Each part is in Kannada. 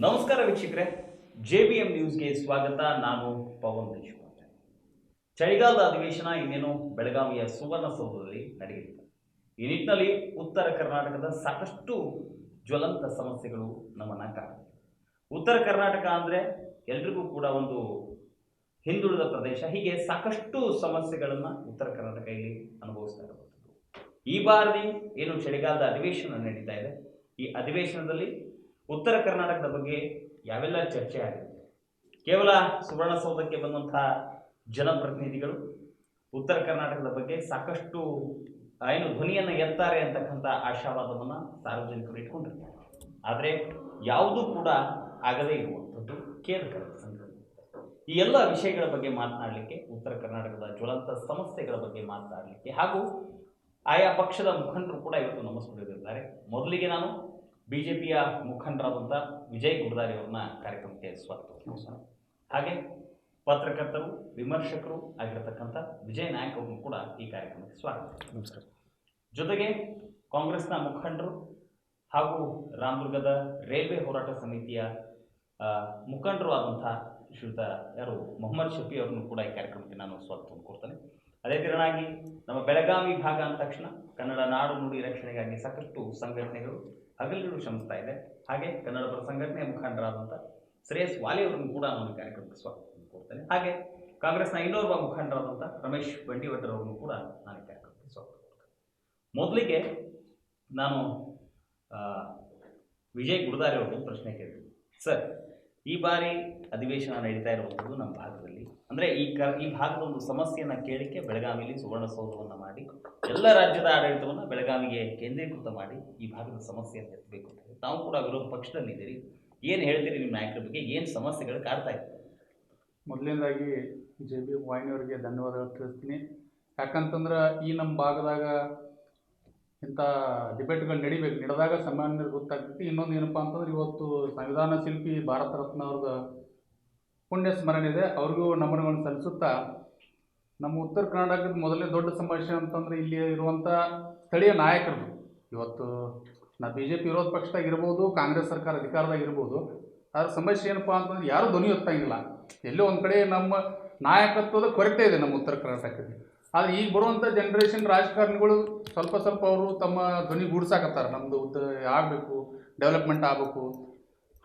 ನಮಸ್ಕಾರ ವೀಕ್ಷಕರೇ, JBM ನ್ಯೂಸ್ಗೆ ಸ್ವಾಗತ. ನಾನು ಪವನ್ ದೇಶಪಾಂಡೆ. ಚಳಿಗಾಲದ ಅಧಿವೇಶನ ಇನ್ನೇನು ಬೆಳಗಾವಿಯ ಸುವರ್ಣಸೌಧದಲ್ಲಿ ನಡೆಯಲಿದೆ. ಈ ನಿಟ್ಟಿನಲ್ಲಿ ಉತ್ತರ ಕರ್ನಾಟಕದ ಸಾಕಷ್ಟು ಜ್ವಲಂತ ಸಮಸ್ಯೆಗಳು ನಮ್ಮನ್ನ ಕಾಡುತ್ತೆ. ಉತ್ತರ ಕರ್ನಾಟಕ ಅಂದರೆ ಎಲ್ರಿಗೂ ಕೂಡ ಒಂದು ಹಿಂದುಳಿದ ಪ್ರದೇಶ. ಹೀಗೆ ಸಾಕಷ್ಟು ಸಮಸ್ಯೆಗಳನ್ನು ಉತ್ತರ ಕರ್ನಾಟಕ ಇಲ್ಲಿ ಅನುಭವಿಸ್ತಾ ಇರಬಹುದು. ಈ ಬಾರಿ ಏನು ಚಳಿಗಾಲದ ಅಧಿವೇಶನ ನಡೀತಾ ಇದೆ, ಈ ಅಧಿವೇಶನದಲ್ಲಿ ಉತ್ತರ ಕರ್ನಾಟಕದ ಬಗ್ಗೆ ಯಾವೆಲ್ಲ ಚರ್ಚೆ ಆಗಿದೆ? ಕೇವಲ ಸುವರ್ಣಸೌಧಕ್ಕೆ ಬಂದಂತಹ ಜನಪ್ರತಿನಿಧಿಗಳು ಉತ್ತರ ಕರ್ನಾಟಕದ ಬಗ್ಗೆ ಸಾಕಷ್ಟು ಏನು ಧ್ವನಿಯನ್ನು ಎತ್ತಾರೆ ಅಂತಕ್ಕಂಥ ಆಶಾವಾದವನ್ನು ಸಾರ್ವಜನಿಕರು ಇಟ್ಕೊಂಡಿರ್ತಾರೆ. ಆದರೆ ಯಾವುದೂ ಕೂಡ ಆಗದೇ ಇರುವಂಥದ್ದು ಖೇದಕರದ ಸಂಗತಿ. ಈ ಎಲ್ಲ ವಿಷಯಗಳ ಬಗ್ಗೆ ಮಾತನಾಡಲಿಕ್ಕೆ, ಉತ್ತರ ಕರ್ನಾಟಕದ ಜ್ವಲಂತ ಸಮಸ್ಯೆಗಳ ಬಗ್ಗೆ ಮಾತನಾಡಲಿಕ್ಕೆ ಹಾಗೂ ಆಯಾ ಪಕ್ಷದ ಮುಖಂಡರು ಕೂಡ ಇವತ್ತು ನಮ್ಮ ಸ್ಟುಡಿಯೋದಲ್ಲಿದ್ದಾರೆ. ಮೊದಲಿಗೆ ನಾನು ಬಿಜೆಪಿಯ ಮುಖಂಡರಾದಂಥ ವಿಜಯ್ ಗುಡದಾರಿ ಅವ್ರನ್ನ ಕಾರ್ಯಕ್ರಮಕ್ಕೆ ಸ್ವಾಗತ. ಹಾಗೆ ಪತ್ರಕರ್ತರು, ವಿಮರ್ಶಕರು ಆಗಿರತಕ್ಕಂಥ ವಿಜಯ್ ನಾಯಕ್ ಅವ್ರನ್ನು ಕೂಡ ಈ ಕಾರ್ಯಕ್ರಮಕ್ಕೆ ಸ್ವಾಗತ. ನಮಸ್ಕಾರ. ಜೊತೆಗೆ ಕಾಂಗ್ರೆಸ್ನ ಮುಖಂಡರು ಹಾಗೂ ರಾಮದುರ್ಗದ ರೈಲ್ವೆ ಹೋರಾಟ ಸಮಿತಿಯ ಮುಖಂಡರು ಆದಂಥ ಶ್ರೀಯುತ ಮೊಹಮ್ಮದ್ ಶಫಿ ಅವ್ರನ್ನು ಕೂಡ ಈ ಕಾರ್ಯಕ್ರಮಕ್ಕೆ ನಾನು ಸ್ವಾಗತವನ್ನು ಕೊಡ್ತೇನೆ. ಅದೇ ತೆರನಾಗಿ ನಮ್ಮ ಬೆಳಗಾವಿ ಭಾಗ ಅಂದ ತಕ್ಷಣ ಕನ್ನಡ ನಾಡು ನುಡಿ ರಕ್ಷಣೆಗಾಗಿ ಸಾಕಷ್ಟು ಸಂಘಟನೆಗಳು ಹಗಲಿರುಳು ಶ್ರಮಿಸ್ತಾ ಇದೆ. ಹಾಗೆ ಕನ್ನಡ ಪರ ಸಂಘಟನೆಯ ಮುಖಂಡರಾದಂಥ ಶ್ರೇಯಸ್ ವಾಲಿ ಅವರನ್ನು ಕೂಡ ನಾನು ಕಾರ್ಯಕ್ರಮಕ್ಕೆ ಸ್ವಾಗತವನ್ನು ಕೊಡ್ತೇನೆ. ಹಾಗೆ ಕಾಂಗ್ರೆಸ್ನ ಇನ್ನೋರ್ವ ಮುಖಂಡರಾದಂಥ ರಮೇಶ್ ಬಂಡಿವಡ್ಡರ್ ಅವರನ್ನು ಕೂಡ ನಾನು ಕಾರ್ಯಕ್ರಮಕ್ಕೆ ಸ್ವಾಗತ ಕೊಡ್ತೇನೆ. ಮೊದಲಿಗೆ ನಾನು ವಿಜಯ್ ಗುಡದಾರಿ ಅವರಿಗೆ ಪ್ರಶ್ನೆ ಕೇಳ್ತೀನಿ. ಸರ್, ಈ ಬಾರಿ ಅಧಿವೇಶನ ನಡೀತಾ ಇರುವಂಥದ್ದು ನಮ್ಮ ಭಾಗದಲ್ಲಿ, ಅಂದರೆ ಈ ಭಾಗದ ಒಂದು ಸಮಸ್ಯೆಯನ್ನು ಕೇಳಿಕ್ಕೆ ಬೆಳಗಾವಿಯಲ್ಲಿ ಸುವರ್ಣಸೌಧವನ್ನು ಮಾಡಿ ಎಲ್ಲ ರಾಜ್ಯದ ಆಡಳಿತವನ್ನು ಬೆಳಗಾವಿಗೆ ಕೇಂದ್ರೀಕೃತ ಮಾಡಿ ಈ ಭಾಗದ ಸಮಸ್ಯೆಯನ್ನು ಎತ್ತಬೇಕು ಅಂತ ಹೇಳಿ ತಾವು ಕೂಡ ವಿರೋಧ ಪಕ್ಷದಲ್ಲಿದ್ದೀರಿ. ಏನು ಹೇಳ್ತೀರಿ ನಿಮ್ಮ ನಾಯಕರ ಬಗ್ಗೆ? ಏನು ಸಮಸ್ಯೆಗಳು ಕಾಡ್ತಾ ಇದೆ? ಮೊದಲನೇದಾಗಿ JBM ವಾಹಿನಿಯವರಿಗೆ ಧನ್ಯವಾದಗಳು ತಿಳಿಸ್ತೀನಿ. ಯಾಕಂತಂದ್ರೆ ಈ ನಮ್ಮ ಭಾಗದಾಗ ಇಂಥ ಡಿಬೇಟ್ಗಳು ನಡೆದಾಗ ಸಾಮಾನ್ಯರಿಗೆ ಗೊತ್ತಾಗ್ತೈತಿ. ಇನ್ನೊಂದು ಏನಪ್ಪ ಅಂತಂದ್ರೆ, ಇವತ್ತು ಸಂವಿಧಾನ ಶಿಲ್ಪಿ ಭಾರತ ರತ್ನ ಅವ್ರದ್ದು ಪುಣ್ಯ ಸ್ಮರಣೆ ಇದೆ. ಅವ್ರಿಗೂ ನಮನಗಳನ್ನು ಸಲ್ಲಿಸುತ್ತಾ, ನಮ್ಮ ಉತ್ತರ ಕರ್ನಾಟಕದ ಮೊದಲನೇ ದೊಡ್ಡ ಸಮಸ್ಯೆ ಅಂತಂದರೆ ಇಲ್ಲಿ ಇರುವಂಥ ಸ್ಥಳೀಯ ನಾಯಕರು. ಇವತ್ತು BJP ವಿರೋಧ ಪಕ್ಷದಾಗ ಇರ್ಬೋದು, ಕಾಂಗ್ರೆಸ್ ಸರ್ಕಾರ ಅಧಿಕಾರದಾಗ ಇರ್ಬೋದು, ಅದ್ರ ಸಮಸ್ಯೆ ಏನಪ್ಪ ಅಂತಂದ್ರೆ ಯಾರೂ ಧ್ವನಿ ಎತ್ತಂಗಿಲ್ಲ. ಎಲ್ಲೋ ಒಂದು ಕಡೆ ನಮ್ಮ ನಾಯಕತ್ವದ ಕೊರತೆ ಇದೆ ನಮ್ಮ ಉತ್ತರ ಕರ್ನಾಟಕದಲ್ಲಿ. ಆದರೆ ಈಗ ಬರುವಂಥ ಜನ್ರೇಷನ್ ರಾಜಕಾರಣಿಗಳು ಸ್ವಲ್ಪ ಅವರು ತಮ್ಮ ಧ್ವನಿ ಗೂಡ್ಸಾಕತ್ತಾರೆ. ನಮ್ಮದು ಆಗಬೇಕು, ಡೆವಲಪ್ಮೆಂಟ್ ಆಗಬೇಕು.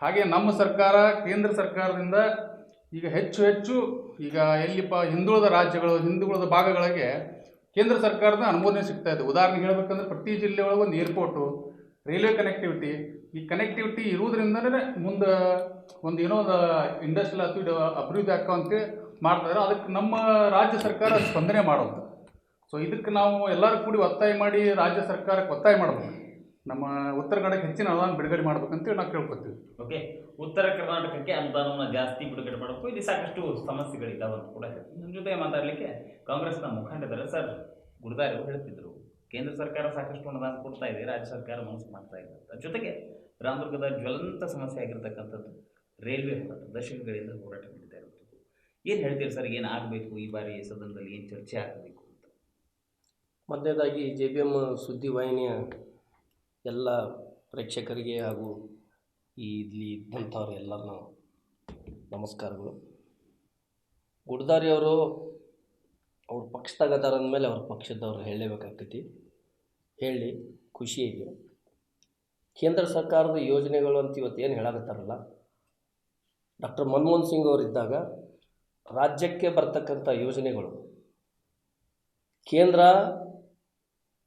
ಹಾಗೆ ನಮ್ಮ ಸರ್ಕಾರ, ಕೇಂದ್ರ ಸರ್ಕಾರದಿಂದ ಈಗ ಹೆಚ್ಚು ಈಗ ಎಲ್ಲಿಪ್ಪ ಹಿಂದುಳಿದ ರಾಜ್ಯಗಳು, ಹಿಂದುಳಿದ ಭಾಗಗಳಿಗೆ ಕೇಂದ್ರ ಸರ್ಕಾರದ ಅನುಮೋದನೆ ಸಿಗ್ತಾ ಇದೆ. ಉದಾಹರಣೆಗೆ ಹೇಳಬೇಕಂದ್ರೆ, ಪ್ರತಿ ಜಿಲ್ಲೆ ಒಳಗೆ ಒಂದು ಏರ್ಪೋರ್ಟು, ರೈಲ್ವೆ ಕನೆಕ್ಟಿವಿಟಿ. ಈ ಕನೆಕ್ಟಿವಿಟಿ ಇರುವುದರಿಂದನೇ ಮುಂದೆ ಒಂದು ಏನೋ ಒಂದು ಇಂಡಸ್ಟ್ರಿಯಲ್ ಅಭಿವೃದ್ಧಿ ಅಂತೇಳಿ ಮಾಡ್ತಾರೆ. ಅದಕ್ಕೆ ನಮ್ಮ ರಾಜ್ಯ ಸರ್ಕಾರ ಸ್ಪಂದನೆ ಮಾಡೋದು. ಸೊ ಇದಕ್ಕೆ ನಾವು ಎಲ್ಲರೂ ಕೂಡಿ ಒತ್ತಾಯ ಮಾಡಿ ರಾಜ್ಯ ಸರ್ಕಾರಕ್ಕೆ ಒತ್ತಾಯ ಮಾಡಬೇಕು. ನಮ್ಮ ಉತ್ತರ ಕನ್ನಡಕ್ಕೆ ಹೆಚ್ಚಿನ ಅನುದಾನ ಬಿಡುಗಡೆ ಮಾಡ್ಬೇಕಂತೇಳಿ ನಾವು ಕೇಳ್ಕೊತೀವಿ. ಓಕೆ, ಉತ್ತರ ಕರ್ನಾಟಕಕ್ಕೆ ಅನುದಾನವನ್ನು ಜಾಸ್ತಿ ಬಿಡುಗಡೆ ಮಾಡಬೇಕು. ಇಲ್ಲಿ ಸಾಕಷ್ಟು ಸಮಸ್ಯೆಗಳಿದ್ದಾವೆ ಅಂತ ಕೂಡ ಹೇಳ್ತೀನಿ. ನಮ್ಮ ಜೊತೆ ಮಾತಾಡಲಿಕ್ಕೆ ಕಾಂಗ್ರೆಸ್ನ ಮುಖಂಡರಿದ್ದಾರೆ. ಸರ್, ಗುಡದಾರಿ ಅವರು ಹೇಳ್ತಿದ್ರು, ಕೇಂದ್ರ ಸರ್ಕಾರ ಸಾಕಷ್ಟು ಅನುದಾನ ಕೊಡ್ತಾ ಇದೆ, ರಾಜ್ಯ ಸರ್ಕಾರ ಮನಸ್ಸು ಮಾಡ್ತಾ ಇದೆ ಅಂತ. ಜೊತೆಗೆ ರಾಮದುರ್ಗದ ಜ್ವಲಂತ ಸಮಸ್ಯೆ ಆಗಿರ್ತಕ್ಕಂಥದ್ದು ರೈಲ್ವೆ ಹೋರಾಟ, ದಶಕಗಳಿಂದ ಹೋರಾಟ ನಡೀತಾ ಇರುವಂಥದ್ದು. ಏನು ಹೇಳ್ತೀರಿ ಸರ್? ಏನು ಆಗಬೇಕು ಈ ಬಾರಿ ಸದನದಲ್ಲಿ? ಏನು ಚರ್ಚೆ ಆಗಬೇಕು ಅಂತ? ಮೊದಲನೇದಾಗಿ JBM ಸುದ್ದಿವಾಹಿನಿಯ ಎಲ್ಲ ಪ್ರೇಕ್ಷಕರಿಗೆ ಹಾಗೂ ಇಲ್ಲಿ ಇದ್ದಂಥವ್ರು ಎಲ್ಲರನ್ನೂ ನಮಸ್ಕಾರಗಳು. ಗುಡದಾರಿಯವರು ಅವ್ರ ಪಕ್ಷದಾಗ ಅದಾರ ಅಂದಮೇಲೆ ಅವ್ರ ಪಕ್ಷದವ್ರು ಹೇಳಲೇಬೇಕಾಗ್ತೈತಿ. ಹೇಳಿ ಖುಷಿ ಇದೆ. ಕೇಂದ್ರ ಸರ್ಕಾರದ ಯೋಜನೆಗಳು ಅಂತ ಇವತ್ತು ಏನು ಹೇಳಾಕತ್ತಾರಲ್ಲ, ಡಾಕ್ಟರ್ ಮನಮೋಹನ್ ಸಿಂಗ್ ಅವರಿದ್ದಾಗ ರಾಜ್ಯಕ್ಕೆ ಬರ್ತಕ್ಕಂಥ ಯೋಜನೆಗಳು ಕೇಂದ್ರ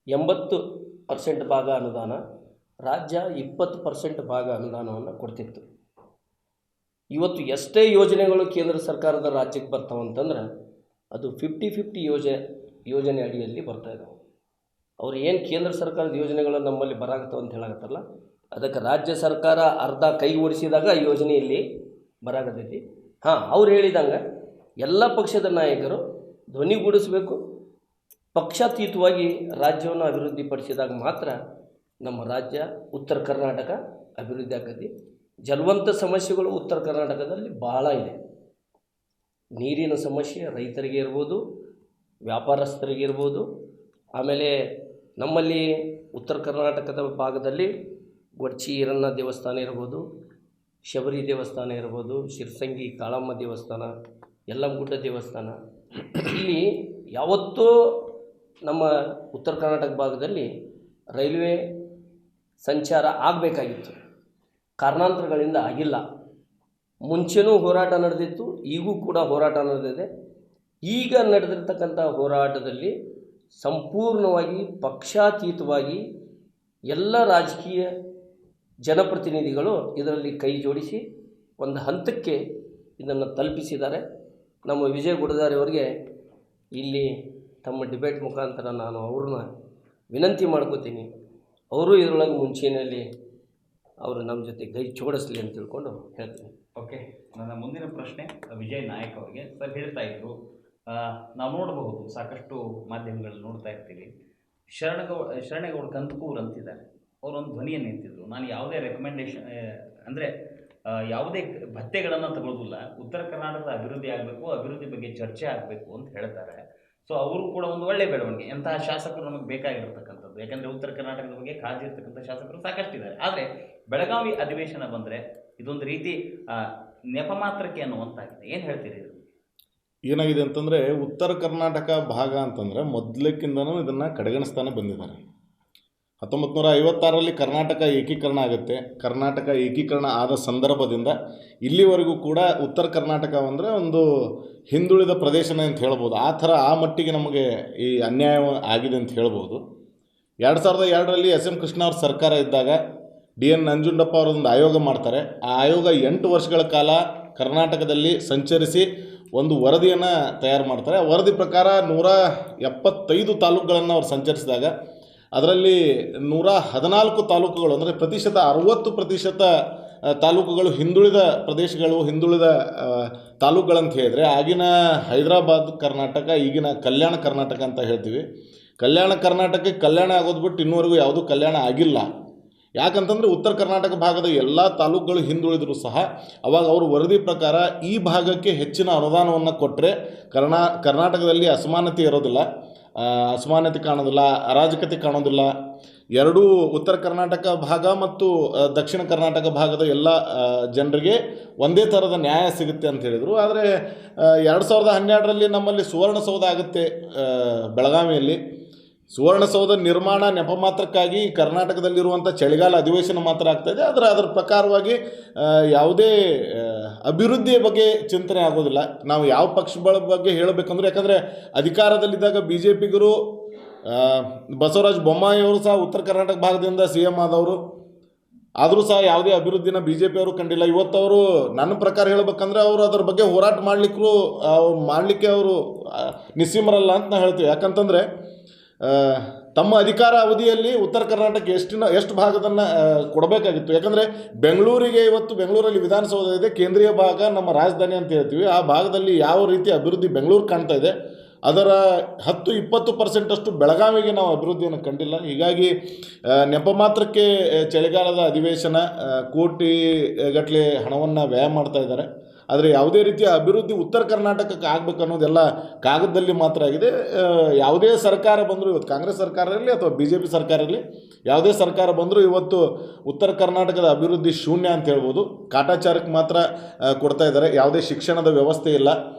80% ಭಾಗ ಅನುದಾನ, ರಾಜ್ಯ 20% ಭಾಗ ಅನುದಾನವನ್ನು ಕೊಡ್ತಿತ್ತು. ಇವತ್ತು ಎಷ್ಟೇ ಯೋಜನೆಗಳು ಕೇಂದ್ರ ಸರ್ಕಾರದ ರಾಜ್ಯಕ್ಕೆ ಬರ್ತಾವಂತಂದ್ರೆ ಅದು 50-50 ಯೋಜನೆ ಅಡಿಯಲ್ಲಿ ಬರ್ತಾ ಇದ್ದಾವೆ. ಅವ್ರು ಏನು ಕೇಂದ್ರ ಸರ್ಕಾರದ ಯೋಜನೆಗಳು ನಮ್ಮಲ್ಲಿ ಬರಾಕತ್ತವ ಅಂತ ಹೇಳಾಕತ್ತಲ್ಲ, ಅದಕ್ಕೆ ರಾಜ್ಯ ಸರ್ಕಾರ ಅರ್ಧ ಕೈ ಓಡಿಸಿದಾಗ ಯೋಜನೆಯಲ್ಲಿ ಬರಾಕತ್ತೈತಿ. ಅವ್ರು ಹೇಳಿದಂಗೆ ಎಲ್ಲ ಪಕ್ಷದ ನಾಯಕರು ಧ್ವನಿಗೂಡಿಸಬೇಕು. ಪಕ್ಷಾತೀತವಾಗಿ ರಾಜ್ಯವನ್ನು ಅಭಿವೃದ್ಧಿಪಡಿಸಿದಾಗ ಮಾತ್ರ ನಮ್ಮ ರಾಜ್ಯ ಉತ್ತರ ಕರ್ನಾಟಕ ಅಭಿವೃದ್ಧಿ ಆಗತ್ತೆ. ಜಲವಂತ ಸಮಸ್ಯೆಗಳು ಉತ್ತರ ಕರ್ನಾಟಕದಲ್ಲಿ ಬಹಳ ಇದೆ. ನೀರಿನ ಸಮಸ್ಯೆ ರೈತರಿಗೆ ಇರ್ಬೋದು, ವ್ಯಾಪಾರಸ್ಥರಿಗೆ ಇರ್ಬೋದು. ಆಮೇಲೆ ನಮ್ಮಲ್ಲಿ ಉತ್ತರ ಕರ್ನಾಟಕದ ಭಾಗದಲ್ಲಿ ಗೊಡ್ಚಿ ಈರಣ್ಣ ದೇವಸ್ಥಾನ ಇರ್ಬೋದು, ಶಬರಿ ದೇವಸ್ಥಾನ ಇರ್ಬೋದು, ಶಿರ್ಸಂಗಿ ಕಾಳಮ್ಮ ದೇವಸ್ಥಾನ, ಯಲ್ಲಮ್ಮಗುಡ್ಡ ದೇವಸ್ಥಾನ. ಇಲ್ಲಿ ಯಾವತ್ತೂ ನಮ್ಮ ಉತ್ತರ ಕರ್ನಾಟಕ ಭಾಗದಲ್ಲಿ ರೈಲ್ವೆ ಸಂಚಾರ ಆಗಬೇಕಾಗಿತ್ತು, ಕಾರಣಾಂತರಗಳಿಂದ ಆಗಿಲ್ಲ. ಮುಂಚೆನೂ ಹೋರಾಟ ನಡೆದಿತ್ತು, ಈಗೂ ಕೂಡ ಹೋರಾಟ ನಡೆದಿದೆ. ಈಗ ನಡೆದಿರ್ತಕ್ಕಂಥ ಹೋರಾಟದಲ್ಲಿ ಸಂಪೂರ್ಣವಾಗಿ ಪಕ್ಷಾತೀತವಾಗಿ ಎಲ್ಲ ರಾಜಕೀಯ ಜನಪ್ರತಿನಿಧಿಗಳು ಇದರಲ್ಲಿ ಕೈ ಜೋಡಿಸಿ ಒಂದು ಹಂತಕ್ಕೆ ಇದನ್ನು ತಲುಪಿಸಿದ್ದಾರೆ. ನಮ್ಮ ವಿಜಯ್ ಗುಡದಾರಿ ಅವರಿಗೆ ಇಲ್ಲಿ ತಮ್ಮ ಡಿಬೇಟ್ ಮುಖಾಂತರ ನಾನು ಅವ್ರನ್ನ ವಿನಂತಿ ಮಾಡ್ಕೋತೀನಿ, ಅವರು ಇದರೊಳಗೆ ಮುಂಚೆಯಲ್ಲಿ ಅವರು ನಮ್ಮ ಜೊತೆ ಕೈ ಜೋಡಿಸ್ಲಿ ಅಂತ ತಿಳ್ಕೊಂಡು ಹೇಳ್ತೀನಿ. ಓಕೆ, ನನ್ನ ಮುಂದಿನ ಪ್ರಶ್ನೆ ವಿಜಯ್ ನಾಯಕ್ ಅವರಿಗೆ. ಸರ್ ಹೇಳ್ತಾ ಇದ್ರು, ನಾವು ನೋಡಬಹುದು ಸಾಕಷ್ಟು ಮಾಧ್ಯಮಗಳಲ್ಲಿ ನೋಡ್ತಾ ಇರ್ತೀವಿ, ಶರಣೇಗೌಡ ಕಂದಕೂರ್ ಅಂತಿದ್ದಾರೆ, ಅವರೊಂದು ಧ್ವನಿಯನ್ನು ಎತ್ತಿದ್ರು. ನಾನು ಯಾವುದೇ ರೆಕಮೆಂಡೇಶನ್ ಅಂದರೆ ಯಾವುದೇ ಭತ್ಯೆಗಳನ್ನು ತಗೊಳ್ಳೋದಿಲ್ಲ, ಉತ್ತರ ಕರ್ನಾಟಕದ ಅಭಿವೃದ್ಧಿ ಆಗಬೇಕು, ಅಭಿವೃದ್ಧಿ ಬಗ್ಗೆ ಚರ್ಚೆ ಆಗಬೇಕು ಅಂತ ಹೇಳ್ತಾರೆ. ಸೊ ಅವರು ಕೂಡ ಒಂದು ಒಳ್ಳೆಯ ಬೆಳವಣಿಗೆ. ಎಂತಹ ಶಾಸಕರು ನಮಗೆ ಬೇಕಾಗಿರ್ತಕ್ಕಂಥದ್ದು, ಯಾಕಂದರೆ ಉತ್ತರ ಕರ್ನಾಟಕದ ಬಗ್ಗೆ ಕಾಳಜಿ ಇರ್ತಕ್ಕಂಥ ಶಾಸಕರು ಸಾಕಷ್ಟಿದ್ದಾರೆ. ಆದರೆ ಬೆಳಗಾವಿ ಅಧಿವೇಶನ ಬಂದರೆ ಇದೊಂದು ರೀತಿ ನೆಪ ಮಾತ್ರಕ್ಕೆ ಅನ್ನುವಂತಾಗಿದೆ. ಏನು ಹೇಳ್ತೀರಿ ಇದು? ಏನಾಗಿದೆ ಅಂತಂದರೆ, ಉತ್ತರ ಕರ್ನಾಟಕ ಭಾಗ ಅಂತಂದರೆ ಮೊದಲಕ್ಕಿಂತನೂ ಇದನ್ನು ಕಡೆಗಣಿಸ್ತಾನೆ ಬಂದಿದ್ದಾರೆ. 1956ರಲ್ಲಿ ಕರ್ನಾಟಕ ಏಕೀಕರಣ ಆಗುತ್ತೆ. ಕರ್ನಾಟಕ ಏಕೀಕರಣ ಆದ ಸಂದರ್ಭದಿಂದ ಇಲ್ಲಿವರೆಗೂ ಕೂಡ ಉತ್ತರ ಕರ್ನಾಟಕ ಅಂದರೆ ಒಂದು ಹಿಂದುಳಿದ ಪ್ರದೇಶನೇ ಅಂತ ಹೇಳ್ಬೋದು. ಆ ಮಟ್ಟಿಗೆ ನಮಗೆ ಈ ಅನ್ಯಾಯ ಆಗಿದೆ ಅಂತ ಹೇಳ್ಬೋದು. 2002ರಲ್ಲಿ ಎಸ್ ಎಂ ಕೃಷ್ಣ ಅವ್ರ ಸರ್ಕಾರ ಇದ್ದಾಗ DN ನಂಜುಂಡಪ್ಪ ಅವರೊಂದು ಆಯೋಗ ಮಾಡ್ತಾರೆ. ಆ ಆಯೋಗ 8 ವರ್ಷಗಳ ಕಾಲ ಕರ್ನಾಟಕದಲ್ಲಿ ಸಂಚರಿಸಿ ಒಂದು ವರದಿಯನ್ನು ತಯಾರು ಮಾಡ್ತಾರೆ. ಆ ವರದಿ ಪ್ರಕಾರ 175 ತಾಲೂಕುಗಳನ್ನು ಅವ್ರು ಸಂಚರಿಸಿದಾಗ ಅದರಲ್ಲಿ 114 ತಾಲೂಕುಗಳು ಅಂದರೆ 60% ತಾಲೂಕುಗಳು ಹಿಂದುಳಿದ ಪ್ರದೇಶಗಳು, ಹಿಂದುಳಿದ ತಾಲೂಕುಗಳಂತ ಹೇಳಿದರೆ ಆಗಿನ ಹೈದರಾಬಾದ್ ಕರ್ನಾಟಕ, ಈಗಿನ ಕಲ್ಯಾಣ ಕರ್ನಾಟಕ ಅಂತ ಹೇಳ್ತೀವಿ. ಕಲ್ಯಾಣ ಕರ್ನಾಟಕಕ್ಕೆ ಕಲ್ಯಾಣ ಆಗೋದು ಬಿಟ್ಟು ಇನ್ನೂವರೆಗೂ ಯಾವುದೂ ಕಲ್ಯಾಣ ಆಗಿಲ್ಲ. ಯಾಕಂತಂದರೆ ಉತ್ತರ ಕರ್ನಾಟಕ ಭಾಗದ ಎಲ್ಲ ತಾಲೂಕುಗಳು ಹಿಂದುಳಿದರೂ ಸಹ ಅವಾಗ ಅವರು ವರದಿ ಪ್ರಕಾರ ಈ ಭಾಗಕ್ಕೆ ಹೆಚ್ಚಿನ ಅನುದಾನವನ್ನು ಕೊಟ್ಟರೆ ಕರ್ನಾಟಕದಲ್ಲಿ ಅಸಮಾನತೆ ಇರೋದಿಲ್ಲ, ಅಸಮಾನತೆ ಕಾಣೋದಿಲ್ಲ, ಅರಾಜಕತೆ ಕಾಣೋದಿಲ್ಲ. ಎರಡೂ ಉತ್ತರ ಕರ್ನಾಟಕ ಭಾಗ ಮತ್ತು ದಕ್ಷಿಣ ಕರ್ನಾಟಕ ಭಾಗದ ಎಲ್ಲ ಜನರಿಗೆ ಒಂದೇ ಥರದ ನ್ಯಾಯ ಸಿಗುತ್ತೆ ಅಂತ ಹೇಳಿದರು. ಆದರೆ 2012ರಲ್ಲಿ ನಮ್ಮಲ್ಲಿ ಸುವರ್ಣಸೌಧ ಆಗುತ್ತೆ ಬೆಳಗಾವಿಯಲ್ಲಿ. ಸುವರ್ಣಸೌಧ ನಿರ್ಮಾಣ ನೆಪ ಮಾತ್ರಕ್ಕಾಗಿ ಕರ್ನಾಟಕದಲ್ಲಿರುವಂಥ ಚಳಿಗಾಲ ಅಧಿವೇಶನ ಮಾತ್ರ ಆಗ್ತಾಯಿದೆ. ಆದರೆ ಅದರ ಪ್ರಕಾರವಾಗಿ ಯಾವುದೇ ಅಭಿವೃದ್ಧಿಯ ಬಗ್ಗೆ ಚಿಂತನೆ ಆಗೋದಿಲ್ಲ. ನಾವು ಯಾವ ಪಕ್ಷಗಳ ಬಗ್ಗೆ ಹೇಳಬೇಕಂದ್ರೆ, ಯಾಕಂದರೆ ಅಧಿಕಾರದಲ್ಲಿದ್ದಾಗ BJPಗರು ಬಸವರಾಜ ಬೊಮ್ಮಾಯಿ ಅವರು ಸಹ ಉತ್ತರ ಕರ್ನಾಟಕ ಭಾಗದಿಂದ CM ಆದವರು, ಆದರೂ ಸಹ ಯಾವುದೇ ಅಭಿವೃದ್ಧಿನ BJP ಅವರು ಕಂಡಿಲ್ಲ. ಇವತ್ತವರು ನನ್ನ ಪ್ರಕಾರ ಹೇಳಬೇಕಂದ್ರೆ ಅವರು ಅದರ ಬಗ್ಗೆ ಹೋರಾಟ ಮಾಡಲಿಕ್ಕೆ ಅವರು ನಿಸ್ಸೀಮರಲ್ಲ ಅಂತ ನಾನು ಹೇಳ್ತೀವಿ. ಯಾಕಂತಂದರೆ ತಮ್ಮ ಅಧಿಕಾರ ಅವಧಿಯಲ್ಲಿ ಉತ್ತರ ಕರ್ನಾಟಕ ಎಷ್ಟು ಭಾಗದನ್ನು ಕೊಡಬೇಕಾಗಿತ್ತು. ಯಾಕಂದರೆ ಬೆಂಗಳೂರಲ್ಲಿ ವಿಧಾನಸೌಧ ಇದೆ, ಕೇಂದ್ರೀಯ ಭಾಗ ನಮ್ಮ ರಾಜಧಾನಿ ಅಂತ ಹೇಳ್ತೀವಿ. ಆ ಭಾಗದಲ್ಲಿ ಯಾವ ರೀತಿ ಅಭಿವೃದ್ಧಿ ಬೆಂಗಳೂರು ಕಾಣ್ತಾ ಇದೆ ಅದರ 10-20% ಅಷ್ಟು ಬೆಳಗಾವಿಗೆ ನಾವು ಅಭಿವೃದ್ಧಿಯನ್ನು ಕಂಡಿಲ್ಲ. ಹೀಗಾಗಿ ನೆಪ ಮಾತ್ರಕ್ಕೆ ಚಳಿಗಾಲದ ಅಧಿವೇಶನ ಕೋಟಿ ಗಟ್ಟಲೆ ಹಣವನ್ನು ವ್ಯಯ ಮಾಡ್ತಾ ಇದ್ದಾರೆ. ಆದರೆ ಯಾವುದೇ ರೀತಿಯ ಅಭಿವೃದ್ಧಿ ಉತ್ತರ ಕರ್ನಾಟಕಕ್ಕೆ ಆಗಬೇಕು ಅನ್ನೋದೆಲ್ಲ ಕಾಗದದಲ್ಲಿ ಮಾತ್ರ ಆಗಿದೆ. ಯಾವುದೇ ಸರ್ಕಾರ ಬಂದರೂ ಇವತ್ತು ಕಾಂಗ್ರೆಸ್ ಸರ್ಕಾರ ಇರಲಿ ಅಥವಾ BJP ಸರ್ಕಾರ ಇರಲಿ, ಯಾವುದೇ ಸರ್ಕಾರ ಬಂದರೂ ಇವತ್ತು ಉತ್ತರ ಕರ್ನಾಟಕದ ಅಭಿವೃದ್ಧಿ ಶೂನ್ಯ ಅಂತ ಹೇಳ್ಬೋದು. ಕಾಟಾಚಾರಕ್ಕೆ ಮಾತ್ರ ಕೊಡ್ತಾ ಇದ್ದಾರೆ. ಯಾವುದೇ ಶಿಕ್ಷಣದ ವ್ಯವಸ್ಥೆ ಇಲ್ಲ,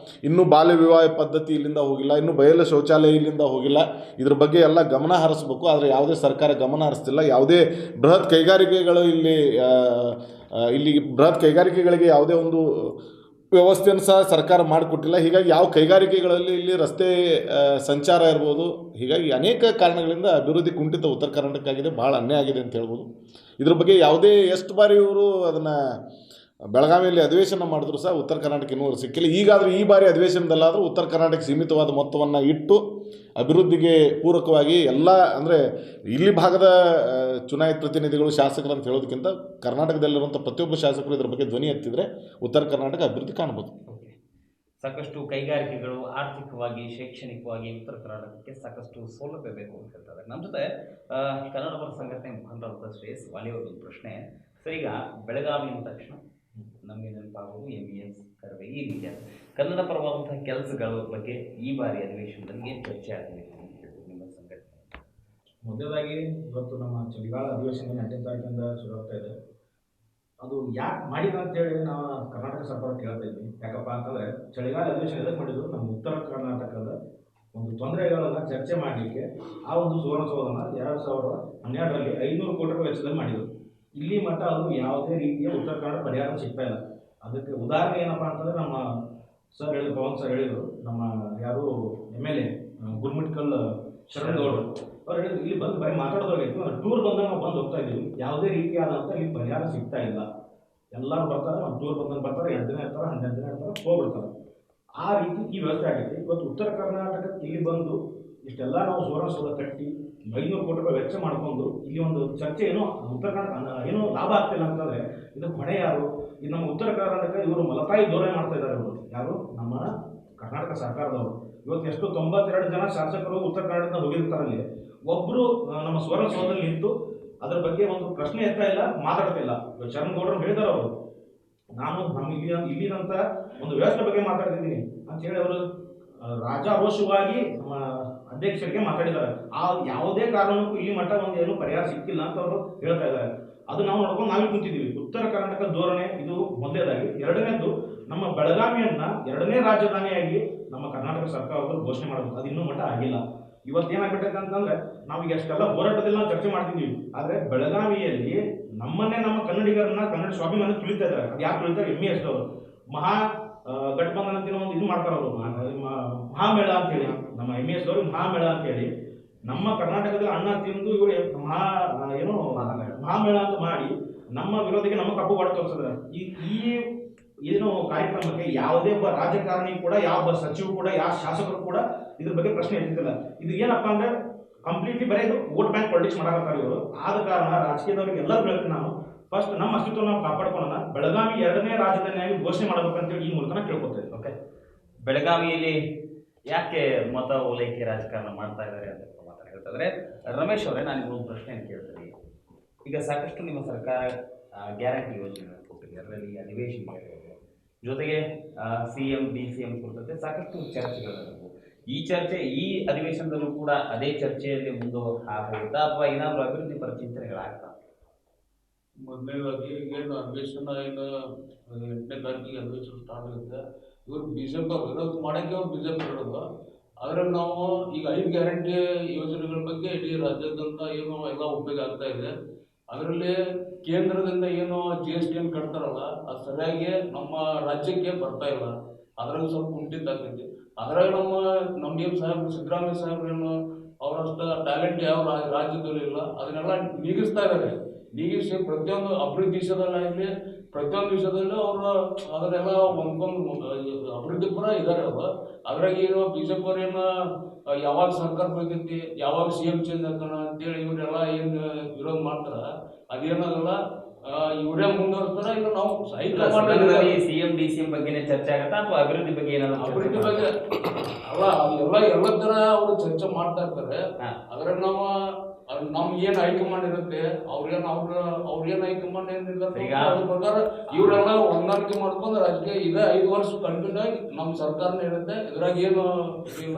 ಇನ್ನೂ ಬಾಲ್ಯ ವಿವಾಹ ಪದ್ಧತಿ ಇಲ್ಲಿಂದ ಹೋಗಿಲ್ಲ, ಇನ್ನೂ ಬಯಲು ಶೌಚಾಲಯ ಇಲ್ಲಿಂದ ಹೋಗಿಲ್ಲ. ಇದ್ರ ಬಗ್ಗೆ ಎಲ್ಲ ಗಮನ ಹರಿಸಬೇಕು. ಆದರೆ ಯಾವುದೇ ಸರ್ಕಾರ ಗಮನ ಹರಿಸ್ತಿಲ್ಲ. ಯಾವುದೇ ಬೃಹತ್ ಕೈಗಾರಿಕೆಗಳು ಇಲ್ಲಿ ಬೃಹತ್ ಕೈಗಾರಿಕೆಗಳಿಗೆ ಯಾವುದೇ ಒಂದು ವ್ಯವಸ್ಥೆಯನ್ನು ಸಹ ಸರ್ಕಾರ ಮಾಡಿಕೊಟ್ಟಿಲ್ಲ. ಹೀಗಾಗಿ ಯಾವ ಕೈಗಾರಿಕೆಗಳಲ್ಲಿ ಇಲ್ಲಿ ರಸ್ತೆ ಸಂಚಾರ ಇರ್ಬೋದು. ಹೀಗಾಗಿ ಅನೇಕ ಕಾರಣಗಳಿಂದ ಅಭಿವೃದ್ಧಿ ಕುಂಠಿತ ಉತ್ತರ ಕರ್ನಾಟಕ ಆಗಿದೆ, ಭಾಳ ಅನ್ಯಾಯ ಆಗಿದೆ ಅಂತ ಹೇಳ್ಬೋದು. ಇದ್ರ ಬಗ್ಗೆ ಎಷ್ಟು ಬಾರಿ ಇವರು ಅದನ್ನು ಬೆಳಗಾವಿಯಲ್ಲಿ ಅಧಿವೇಶನ ಮಾಡಿದ್ರು ಸಹ ಉತ್ತರ ಕರ್ನಾಟಕ ಇನ್ನೂ ಸಿಕ್ಕಿಲ್ಲ. ಈಗಾದರೂ ಈ ಬಾರಿ ಅಧಿವೇಶನದಲ್ಲಾದರೂ ಉತ್ತರ ಕರ್ನಾಟಕ ಸೀಮಿತವಾದ ಮೊತ್ತವನ್ನು ಇಟ್ಟು ಅಭಿವೃದ್ಧಿಗೆ ಪೂರಕವಾಗಿ ಎಲ್ಲ ಅಂದರೆ ಇಲ್ಲಿ ಭಾಗದ ಚುನಾಯಿತ ಪ್ರತಿನಿಧಿಗಳು ಶಾಸಕರು ಅಂತ ಹೇಳೋದಕ್ಕಿಂತ ಕರ್ನಾಟಕದಲ್ಲಿರುವಂಥ ಪ್ರತಿಯೊಬ್ಬ ಶಾಸಕರು ಇದರ ಬಗ್ಗೆ ಧ್ವನಿ ಎತ್ತಿದರೆ ಉತ್ತರ ಕರ್ನಾಟಕ ಅಭಿವೃದ್ಧಿ ಕಾಣ್ಬೋದು. ಸಾಕಷ್ಟು ಕೈಗಾರಿಕೆಗಳು ಆರ್ಥಿಕವಾಗಿ, ಶೈಕ್ಷಣಿಕವಾಗಿ ಉತ್ತರ ಕರ್ನಾಟಕಕ್ಕೆ ಸಾಕಷ್ಟು ಸೌಲಭ್ಯ ಬೇಕು ಅಂತ ಹೇಳ್ತಾರೆ. ನಮ್ಮ ಜೊತೆ ಕನ್ನಡ ಪರ ಸಂಘಟನೆ ಮುಖಂಡರಾದ ಶ್ರೇಯಸ್ ವಾಲಿ ಅವರ ಒಂದು ಪ್ರಶ್ನೆ. ಸರ್, ಈಗ ಬೆಳಗಾವಿ ಅಂದ ತಕ್ಷಣ ನಮಗೆ ನೆನಪಾಗೋದು MBS ಕರವೇ ಈ ರೀತಿಯ ಕನ್ನಡ ಪರವಾದಂತಹ ಕೆಲಸಗಳ ಬಗ್ಗೆ ಈ ಬಾರಿ ಅಧಿವೇಶನದಲ್ಲಿ ಏನು ಚರ್ಚೆ ಆಗಬೇಕು ಅಂತ ಹೇಳ್ತೀವಿ ನಿಮ್ಮ ಸಂಘಟನೆ? ಮೊದಲಾಗಿ ಇವತ್ತು ನಮ್ಮ ಚಳಿಗಾಲ ಅಧಿವೇಶನ 8ನೇ ತಾರೀಕಿಂದ ಶುರು ಆಗ್ತಾ ಇದೆ. ಅದು ಯಾಕೆ ಮಾಡಿದ ಅಂತೇಳಿ ನಾವು ಕರ್ನಾಟಕ ಸರ್ಕಾರ ಕೇಳ್ತಾ ಇದ್ವಿ. ಯಾಕಪ್ಪ ಅಂತಂದರೆ ಚಳಿಗಾಲ ಅಧಿವೇಶನ ಎದಕ್ಕೆ ಮಾಡಿದ್ರು, ನಮ್ಮ ಉತ್ತರ ಕರ್ನಾಟಕದ ಒಂದು ತೊಂದರೆಗಳನ್ನು ಚರ್ಚೆ ಮಾಡಲಿಕ್ಕೆ ಆ ಒಂದು ಸುವರ್ಣಸೌಧನ 2012ರಲ್ಲಿ 500 ಕೋಟಿ ರೂಪಾಯಿ ವೆಚ್ಚದಲ್ಲಿ ಮಾಡಿದರು. ಇಲ್ಲಿ ಮಟ್ಟ ಅದು ಯಾವುದೇ ರೀತಿಯ ಉತ್ತರ ಕನ್ನಡ ಪರಿಹಾರ ಸಿಗ್ತಾ ಇಲ್ಲ. ಅದಕ್ಕೆ ಉದಾಹರಣೆ ಏನಪ್ಪ ಅಂತಂದರೆ ನಮ್ಮ ಸರ್ ಹೇಳಿದ್ರು, ಪವನ್ ಸರ್ ಹೇಳಿದರು, ನಮ್ಮ ಯಾರು MLA ಗುರುಮಿಟ್ಕಲ್ ಶರಣಗೌಡರು ಅವ್ರು ಹೇಳಿದ್ರು, ಇಲ್ಲಿ ಬಂದು ಬರೀ ಮಾತಾಡೋದಾಗಿತ್ತು, ಟೂರ್ ಬಂದಾಗ ನಾವು ಬಂದು ಹೋಗ್ತಾ ಇದ್ದೀವಿ, ಯಾವುದೇ ರೀತಿಯಾದಂಥ ಇಲ್ಲಿ ಪರಿಹಾರ ಸಿಗ್ತಾ ಇಲ್ಲ. ಎಲ್ಲರೂ ಬರ್ತಾರೆ, ನಮ್ಮ ಟೂರ್ ಬಂದಂಗೆ ಬರ್ತಾರೆ, 2 ದಿನ ಇರ್ತಾರೆ, 12 ದಿನ ಇರ್ತಾರೆ, ಹೋಗ್ಬಿಡ್ತಾರೆ. ಆ ರೀತಿ ಈ ವ್ಯವಸ್ಥೆ ಆಗಿದೆ. ಇವತ್ತು ಉತ್ತರ ಕರ್ನಾಟಕಕ್ಕೆ ಇಲ್ಲಿ ಬಂದು ಇಷ್ಟೆಲ್ಲ ನಾವು ಸುವರ್ಣಸೌಧ ಕಟ್ಟಿ 500 ಕೋಟಿ ರೂಪಾಯಿ ವೆಚ್ಚ ಮಾಡ್ಕೊಂಡು ಇಲ್ಲಿ ಒಂದು ಚರ್ಚೆ ಏನೋ ಉತ್ತರ ಕರ್ನಾಟಕ ಏನೋ ಲಾಭ ಆಗ್ತಿಲ್ಲ ಅಂತಂದರೆ ಇದಕ್ಕೆ ಹೊಣೆ ಯಾರು? ಇದು ನಮ್ಮ ಉತ್ತರ ಕರ್ನಾಟಕ ಇವರು ಮಲತಾಯಿ ಧೋರಣೆ ಮಾಡ್ತಾ ಇದ್ದಾರೆ. ಇವರು ಯಾರು? ನಮ್ಮ ಕರ್ನಾಟಕ ಸರ್ಕಾರದವರು. ಇವತ್ತು ಎಷ್ಟು 92 ಜನ ಶಾಸಕರು ಉತ್ತರ ಕರ್ನಾಟಕದ ಹೋಗಿರ್ತಾರಲ್ಲಿ, ಒಬ್ಬರು ನಮ್ಮ ಸುವರ್ಣಸೌಧದಲ್ಲಿ ನಿಂತು ಅದ್ರ ಬಗ್ಗೆ ಒಂದು ಪ್ರಶ್ನೆ ಎತ್ತಾ ಇಲ್ಲ, ಮಾತಾಡ್ತಿಲ್ಲ. ಶರಣಗೌಡರು ಹೇಳಿದಾರೆ, ಅವರು ನಾನು ನಮ್ಮ ಇಲ್ಲಿನಂತ ಒಂದು ವ್ಯವಸ್ಥೆ ಬಗ್ಗೆ ಮಾತಾಡ್ತಿದ್ದೀನಿ ಅಂತೇಳಿ ಅವರು ರಾಜಾರೋಷವಾಗಿ ನಮ್ಮ ಅಧ್ಯಕ್ಷರಿಗೆ ಮಾತಾಡಿದ್ದಾರೆ. ಆ ಯಾವುದೇ ಕಾರಣಕ್ಕೂ ಇಲ್ಲಿ ಮಟ್ಟ ಒಂದು ಏನು ಪರಿಹಾರ ಸಿಕ್ಕಿಲ್ಲ ಅಂತ ಅವರು ಹೇಳ್ತಾ ಇದ್ದಾರೆ. ಅದು ನಾವು ನೋಡ್ಕೊಂಡು ನಾವೇ ಕುಂತಿದ್ದೀವಿ. ಉತ್ತರ ಕರ್ನಾಟಕ ಧೋರಣೆ ಇದು ಮೊದಲೇದಾಗಿ. ಎರಡನೇದು, ನಮ್ಮ ಬೆಳಗಾವಿಯನ್ನ 2ನೇ ರಾಜಧಾನಿಯಾಗಿ ನಮ್ಮ ಕರ್ನಾಟಕ ಸರ್ಕಾರಗಳು ಘೋಷಣೆ ಮಾಡಬೇಕು. ಅದು ಇನ್ನೂ ಮಟ್ಟ ಆಗಿಲ್ಲ. ಇವತ್ತೇನಾಗ್ಬಿಟ್ಟೈತೆ ಅಂತಂದ್ರೆ ನಾವೀಗ ಅಷ್ಟೆಲ್ಲ ಹೋರಾಟದಲ್ಲಿ ನಾವು ಚರ್ಚೆ ಮಾಡ್ತಿದ್ದೀವಿ, ಆದರೆ ಬೆಳಗಾವಿಯಲ್ಲಿ ನಮ್ಮನ್ನೇ ನಮ್ಮ ಕನ್ನಡಿಗರನ್ನ ಕನ್ನಡ ಸ್ವಾಭಿಮಾನ ತುಳಿತಾ ಇದ್ದಾರೆ. ಅದು ಯಾರು ತುಳಿತಾರೆ? MES ಅವರು ಮಹಾ ಗಠಬಂಧನ ಅಂತ ಒಂದು ಇದು ಮಾಡ್ತಾರೆ ಅವರು, ಮಹಾಮೇಳ ಅಂತೇಳಿ. ನಮ್ಮ MES ಅವರು ಮಹಾಮೇಳ ಅಂತೇಳಿ ನಮ್ಮ ಕರ್ನಾಟಕದಲ್ಲಿ ಅನ್ನ ತಿಂದು ಇವರು ಮಹಾಮೇಳ ಅಂತ ಮಾಡಿ ನಮ್ಮ ವಿರೋಧಿಗೆ ನಮ್ಮ ಕಪ್ಪು ಬಾಡ ತೋರಿಸಿದ್ದಾರೆ. ಈ ಏನು ಕಾರ್ಯಕ್ರಮಕ್ಕೆ ಯಾವುದೇ ಒಬ್ಬ ರಾಜಕಾರಣಿ ಕೂಡ, ಯಾವ ಸಚಿವ ಕೂಡ, ಯಾವ ಶಾಸಕರು ಕೂಡ ಇದ್ರ ಬಗ್ಗೆ ಪ್ರಶ್ನೆ ಎತ್ತಿಲ್ಲ. ಇದು ಏನಪ್ಪ ಅಂದ್ರೆ ಕಂಪ್ಲೀಟ್ಲಿ ಬರೀ ಇದು ವೋಟ್ ಬ್ಯಾಂಕ್ ಪಾಲಿಟಿಕ್ಸ್ ಮಾಡಕತ್ತಾರೆ ಇವರು. ಆದ ಕಾರಣ ರಾಜಕೀಯದವ್ರಿಗೆ ಎಲ್ಲರೂ ಹೇಳ್ತೀನಿ, ನಾವು ಫಸ್ಟ್ ನಮ್ಮ ಅಸ್ತಿತ್ವ ನಾವು ಕಾಪಾಡ್ಕೊಳ್ಳೋಣ, ಬೆಳಗಾವಿ 2ನೇ ರಾಜಧಾನಿಯಾಗಿ ಘೋಷಣೆ ಮಾಡಬೇಕಂತೇಳಿ ಈ ಮೂಲಕ ಕೇಳ್ಕೊತಾ ಇದ್ದೀವಿ. ಓಕೆ, ಬೆಳಗಾವಿಯಲ್ಲಿ ಯಾಕೆ ಮತ ಓಲೈಕೆ ರಾಜಕಾರಣ ಮಾಡ್ತಾ ಇದ್ದಾರೆ ಅಂತ ಮಾತಾಡ್ತಾರೆ. ರಮೇಶ್ ಅವರೇ, ನಾನು ಒಂದು ಪ್ರಶ್ನೆಯನ್ನು ಕೇಳ್ತೀನಿ. ಈಗ ಸಾಕಷ್ಟು ನಿಮ್ಮ ಸರ್ಕಾರ ಗ್ಯಾರಂಟಿ ಯೋಜನೆ ಕೊಟ್ಟಿದೆ, ಅದರಲ್ಲಿ ಅಧಿವೇಶನ ಜೊತೆಗೆ CM DCM ಕುರಿತಂತೆ ಸಾಕಷ್ಟು ಚರ್ಚೆಗಳು. ಈ ಚರ್ಚೆ ಈ ಅಧಿವೇಶನದಲ್ಲೂ ಕೂಡ ಅದೇ ಚರ್ಚೆಯಲ್ಲಿ ಮುಂದುವರಿಯುತ್ತಾ ಅಥವಾ ಏನಾದರೂ ಅಭಿವೃದ್ಧಿ ಪರ ಚಿಂತನೆಗಳಾಗ್ತಾ? ಮೊದಲನೇದಾಗಿ ಏನು ಅಧಿವೇಶನ ಏನು 8ನೇ ತಾರೀಕಿಗೆ ಅಧಿವೇಶನ ಸ್ಟಾರ್ಟ್ ಆಗುತ್ತೆ. ಇವರು BJP ವಿರೋಧ ಮಾಡೋಕ್ಕೆ ಅವ್ರು BJP ಇರೋದು. ಆದರೆ ನಾವು ಈಗ 5 ಗ್ಯಾರಂಟಿ ಯೋಜನೆಗಳ ಬಗ್ಗೆ ಇಡೀ ರಾಜ್ಯಾದ್ಯಂತ ಏನು ಎಲ್ಲ ಉಪಯೋಗ ಆಗ್ತಾ ಇದೆ. ಅದರಲ್ಲಿ ಕೇಂದ್ರದಿಂದ ಏನು GST ಏನು ಕಟ್ತಾರಲ್ಲ, ಅದು ಸರಿಯಾಗಿ ನಮ್ಮ ರಾಜ್ಯಕ್ಕೆ ಬರ್ತಾ ಇಲ್ಲ. ಅದರಲ್ಲಿ ಸ್ವಲ್ಪ ಕುಂಠಿತಾಗ್ತೈತಿ. ಅದ್ರಾಗ ನಮ್ಗೇನು ಸಾಹೇಬ್ರು ಸಿದ್ದರಾಮಯ್ಯ ಸಾಹೇಬ್ರೇನು ಅವರಷ್ಟು ಟ್ಯಾಲೆಂಟ್ ಯಾವ ರಾಜ್ಯದಲ್ಲೂ ಇಲ್ಲ. ಅದನ್ನೆಲ್ಲ ನೀಗಿಸ್ತಾ ಇದ್ದಾರೆ. ನೀಗಿಸಿ ಪ್ರತಿಯೊಂದು ಅಭಿವೃದ್ಧಿ ವಿಷಯದಲ್ಲಾಗಲಿ ಪ್ರತಿಯೊಂದು ವಿಷಯದಲ್ಲೂ ಅವರು ಅದನ್ನೆಲ್ಲ ಹೊಂದ್ಕೊಂಡು ಅಭಿವೃದ್ಧಿ ಪರ ಇದ್ದಾರೆ ಅವರು. ಅದ್ರಾಗ ಏನು BJP ಅವ್ರೇನು ಯಾವಾಗ ಸರ್ಕಾರ ಬರ್ತೈತಿ, ಯಾವಾಗ CM ಚೇಂಜ್ ಆಗ್ತಾನ ಅಂತೇಳಿ ಇವರೆಲ್ಲ ಏನು ವಿರೋಧ ಮಾಡ್ತಾರ, ಅದೇನಾಗಲ್ಲ. ಇವರೇ ಮುಂದುವರಿಸ್ತಾರ. ಇಲ್ಲ ನಾವು CM DCM ಬಗ್ಗೆನೇ ಚರ್ಚೆ ಆಗತ್ತಾ ಅಥವಾ ಅಭಿವೃದ್ಧಿ ಬಗ್ಗೆ ಏನಾದ್ರು? ಅಭಿವೃದ್ಧಿ ಬಗ್ಗೆ ಅಲ್ಲ, ಎಲ್ಲ ತರ ಅವರು ಚರ್ಚೆ ಮಾಡ್ತಾ ಇರ್ತಾರೆ. ಅದ್ರಾಗ ನಾವು ನಮ್ಗೆ ಏನು ಹೈಕಮಾಂಡ್ ಇರುತ್ತೆ, ಅವ್ರೇನು ಹೈಕಮಾಂಡ್ ಏನಿರುತ್ತೆ ಅದ್ರ ಪ್ರಕಾರ ಇವರೆಲ್ಲ ಹೊಂದಾಣಿಕೆ ಮಾಡ್ಕೊಂಡು ರಾಜಕೀಯ ಇದೆ 5 ವರ್ಷ ಕಂಟಿನ್ಯೂ ಆಗಿ ನಮ್ಮ ಸರ್ಕಾರನೇ ಇರುತ್ತೆ. ಇದ್ರಾಗ ಏನು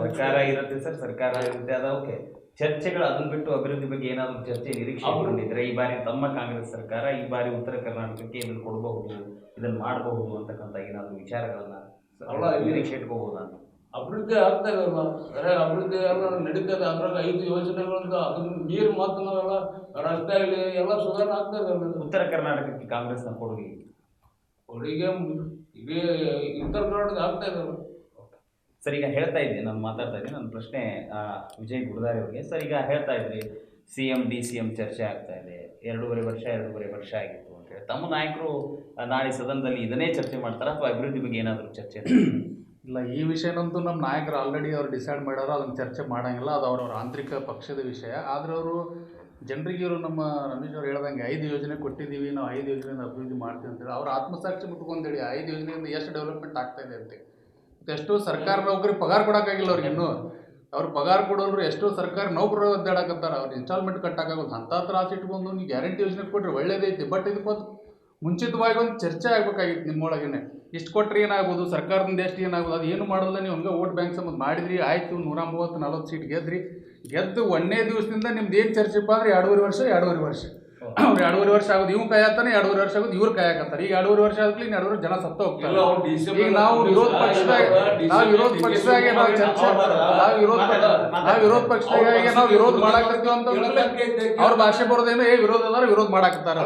ಸರ್ಕಾರ ಇರುತ್ತೆ ಸರ್, ಸರ್ಕಾರ ಇರುತ್ತೆ, ಅದ ಓಕೆ. ಚರ್ಚೆಗಳು ಅದನ್ನ ಬಿಟ್ಟು ಅಭಿವೃದ್ಧಿ ಬಗ್ಗೆ ಏನಾದರೂ ಚರ್ಚೆ ನಿರೀಕ್ಷೆ ಮಾಡಿದ್ರೆ ಈ ಬಾರಿ ತಮ್ಮ ಕಾಂಗ್ರೆಸ್ ಸರ್ಕಾರ ಈ ಬಾರಿ ಉತ್ತರ ಕರ್ನಾಟಕಕ್ಕೆ ಇದನ್ನು ಕೊಡಬಹುದು, ಇದನ್ನು ಮಾಡಬಹುದು ಅಂತಕ್ಕಂಥ ಏನಾದರೂ ವಿಚಾರಗಳನ್ನ ನಿರೀಕ್ಷೆ ಇಟ್ಕೋಬಹುದು ಅಂತ? ಅಭಿವೃದ್ಧಿ ಆಗ್ತಾ ಇದೆಲ್ಲ, ಅಭಿವೃದ್ಧಿ ಎಲ್ಲ ನಡೀತಾ ಇದೆ. ಅದ್ರಾಗ 5 ಯೋಜನೆಗಳಿಂದ ಅದನ್ನ ನೀರು ಮಾತ್ರ ನಾವೆಲ್ಲ ರಸ್ತೆ ಆಗಲಿ ಎಲ್ಲ ಸುಧಾರಣೆ ಆಗ್ತಾ ಇದೆ. ಉತ್ತರ ಕರ್ನಾಟಕಕ್ಕೆ ಕಾಂಗ್ರೆಸ್ನ ಕೊಡುಗೆ ಇಡೀ ಉತ್ತರ ಕರ್ನಾಟಕ ಆಗ್ತಾ ಇದೆ ಸರ್. ಈಗ ಹೇಳ್ತಾ ಇದ್ದೆ, ನಾನು ಮಾತಾಡ್ತಾ ಇದ್ದೆ, ನನ್ನ ಪ್ರಶ್ನೆ ವಿಜಯ್ ಗುಡದಾರಿ ಅವರಿಗೆ. ಸರ್, ಈಗ ಹೇಳ್ತಾ ಇದ್ರಿ CM DCM ಚರ್ಚೆ ಆಗ್ತಾ ಇದೆ, 2.5 ವರ್ಷ ಆಗಿತ್ತು ಅಂತೇಳಿ. ತಮ್ಮ ನಾಯಕರು ನಾಳೆ ಸದನದಲ್ಲಿ ಇದನ್ನೇ ಚರ್ಚೆ ಮಾಡ್ತಾರ ಅಥವಾ ಅಭಿವೃದ್ಧಿ ಬಗ್ಗೆ ಏನಾದರೂ ಚರ್ಚೆ? ಇಲ್ಲ, ಈ ವಿಷಯನಂತೂ ನಮ್ಮ ನಾಯಕರು ಆಲ್ರೆಡಿ ಅವ್ರು ಡಿಸೈಡ್ ಮಾಡ್ಯಾರ, ಅದನ್ನು ಚರ್ಚೆ ಮಾಡೋಂಗಿಲ್ಲ. ಅದು ಅವ್ರವ್ರ ಆಂತರಿಕ ಪಕ್ಷದ ವಿಷಯ. ಆದರೆ ಅವರು ಜನರಿಗೆ ಇವರು ನಮ್ಮ ರಮೇಶ್ ಅವ್ರು ಹೇಳ್ದಂಗೆ 5 ಯೋಜನೆ ಕೊಟ್ಟಿದ್ದೀವಿ, ನಾವು 5 ಯೋಜನೆಯಿಂದ ಅಭಿವೃದ್ಧಿ ಮಾಡ್ತೀವಿ ಅಂತೇಳಿ ಅವ್ರ ಆತ್ಮಸಾಕ್ಷಿ ಬಿಟ್ಕೊಂಡೇಳಿ 5 ಯೋಜನೆಯಿಂದ ಎಷ್ಟು ಡೆವಲಪ್ಮೆಂಟ್ ಆಗ್ತಾ ಇದೆ ಅಂತೇಳಿ. ಎಷ್ಟೋ ಸರ್ಕಾರ ನೌಕರಿ ಪಗಾರ ಕೊಡೋಕ್ಕಾಗಿಲ್ಲ ಅವ್ರಿಗೆ ಇನ್ನೂ. ಅವ್ರು ಪಗಾರ ಕೊಡೋರು ಎಷ್ಟೋ ಸರ್ಕಾರ ನೌಕರರು ಒದ್ದಾಡಕತ್ತಾರೆ, ಅವ್ರು ಇನ್ಸ್ಟಾಲ್ಮೆಂಟ್ ಕಟ್ಟೋಕ್ಕಾಗೋದು. ಅಂಥ ತ್ರಾಸ ಇಟ್ಕೊಂಡು ನೀವು ಗ್ಯಾರಂಟಿ ಯೋಜನೆ ಕೊಟ್ಟರೆ ಒಳ್ಳೇದೈತಿ, ಬಟ್ ಇದಕ್ಕೊಂದು ಮುಂಚಿತವಾಗಿ ಒಂದು ಚರ್ಚೆ ಆಗಬೇಕಾಗಿತ್ತು ನಿಮ್ಮೊಳಗೇ. ಇಷ್ಟು ಕೊಟ್ಟರೆ ಏನಾಗ್ಬೋದು, ಸರ್ಕಾರದಿಂದ ಎಷ್ಟು ಏನಾಗ್ಬೋದು, ಅದು ಏನು ಮಾಡೋಲ್ಲ. ನೀವು ಹಂಗೆ ವೋಟ್ ಬ್ಯಾಂಕ್ ಸಂಬಂಧ ಮಾಡಿದ್ರಿ, ಆಯಿತು 130-40 ಸೀಟ್ ಗೆದ್ರಿ. ಗೆದ್ದು 1ನೇ ದಿವಸದಿಂದ ನಿಮ್ದು ಏನು ಚರ್ಚೆಪ್ಪ ಅಂದರೆ 2.5 ವರ್ಷ ಅವ್ರು 2.5 ವರ್ಷ ಆಗೋದು ಇವ್ ಕಾಯತ್ತಾನೆ, 2.5 ವರ್ಷ ಆಗೋದು ಇವ್ರು ಕಾಯಕತ್ತಾರೆ. ಈಗ 2.5 ವರ್ಷ ಆದ್ಮೇಲೆ 2.5 ವರ್ಷ ಜನ ಸತ್ತ ಹೋಗ್ತಾರೆ. ಈಗ ನಾವು ವಿರೋಧ ಪಕ್ಷದಾಗ ನಾವು ವಿರೋಧ ಮಾಡಾಕತ್ತೀವಿ ಅಂತ ಅವ್ರ ಭಾಷೆ ಬರೋದೇನೋ ವಿರೋಧ ಅದಾರ, ವಿರೋಧ ಮಾಡಾಕತ್ತಾರ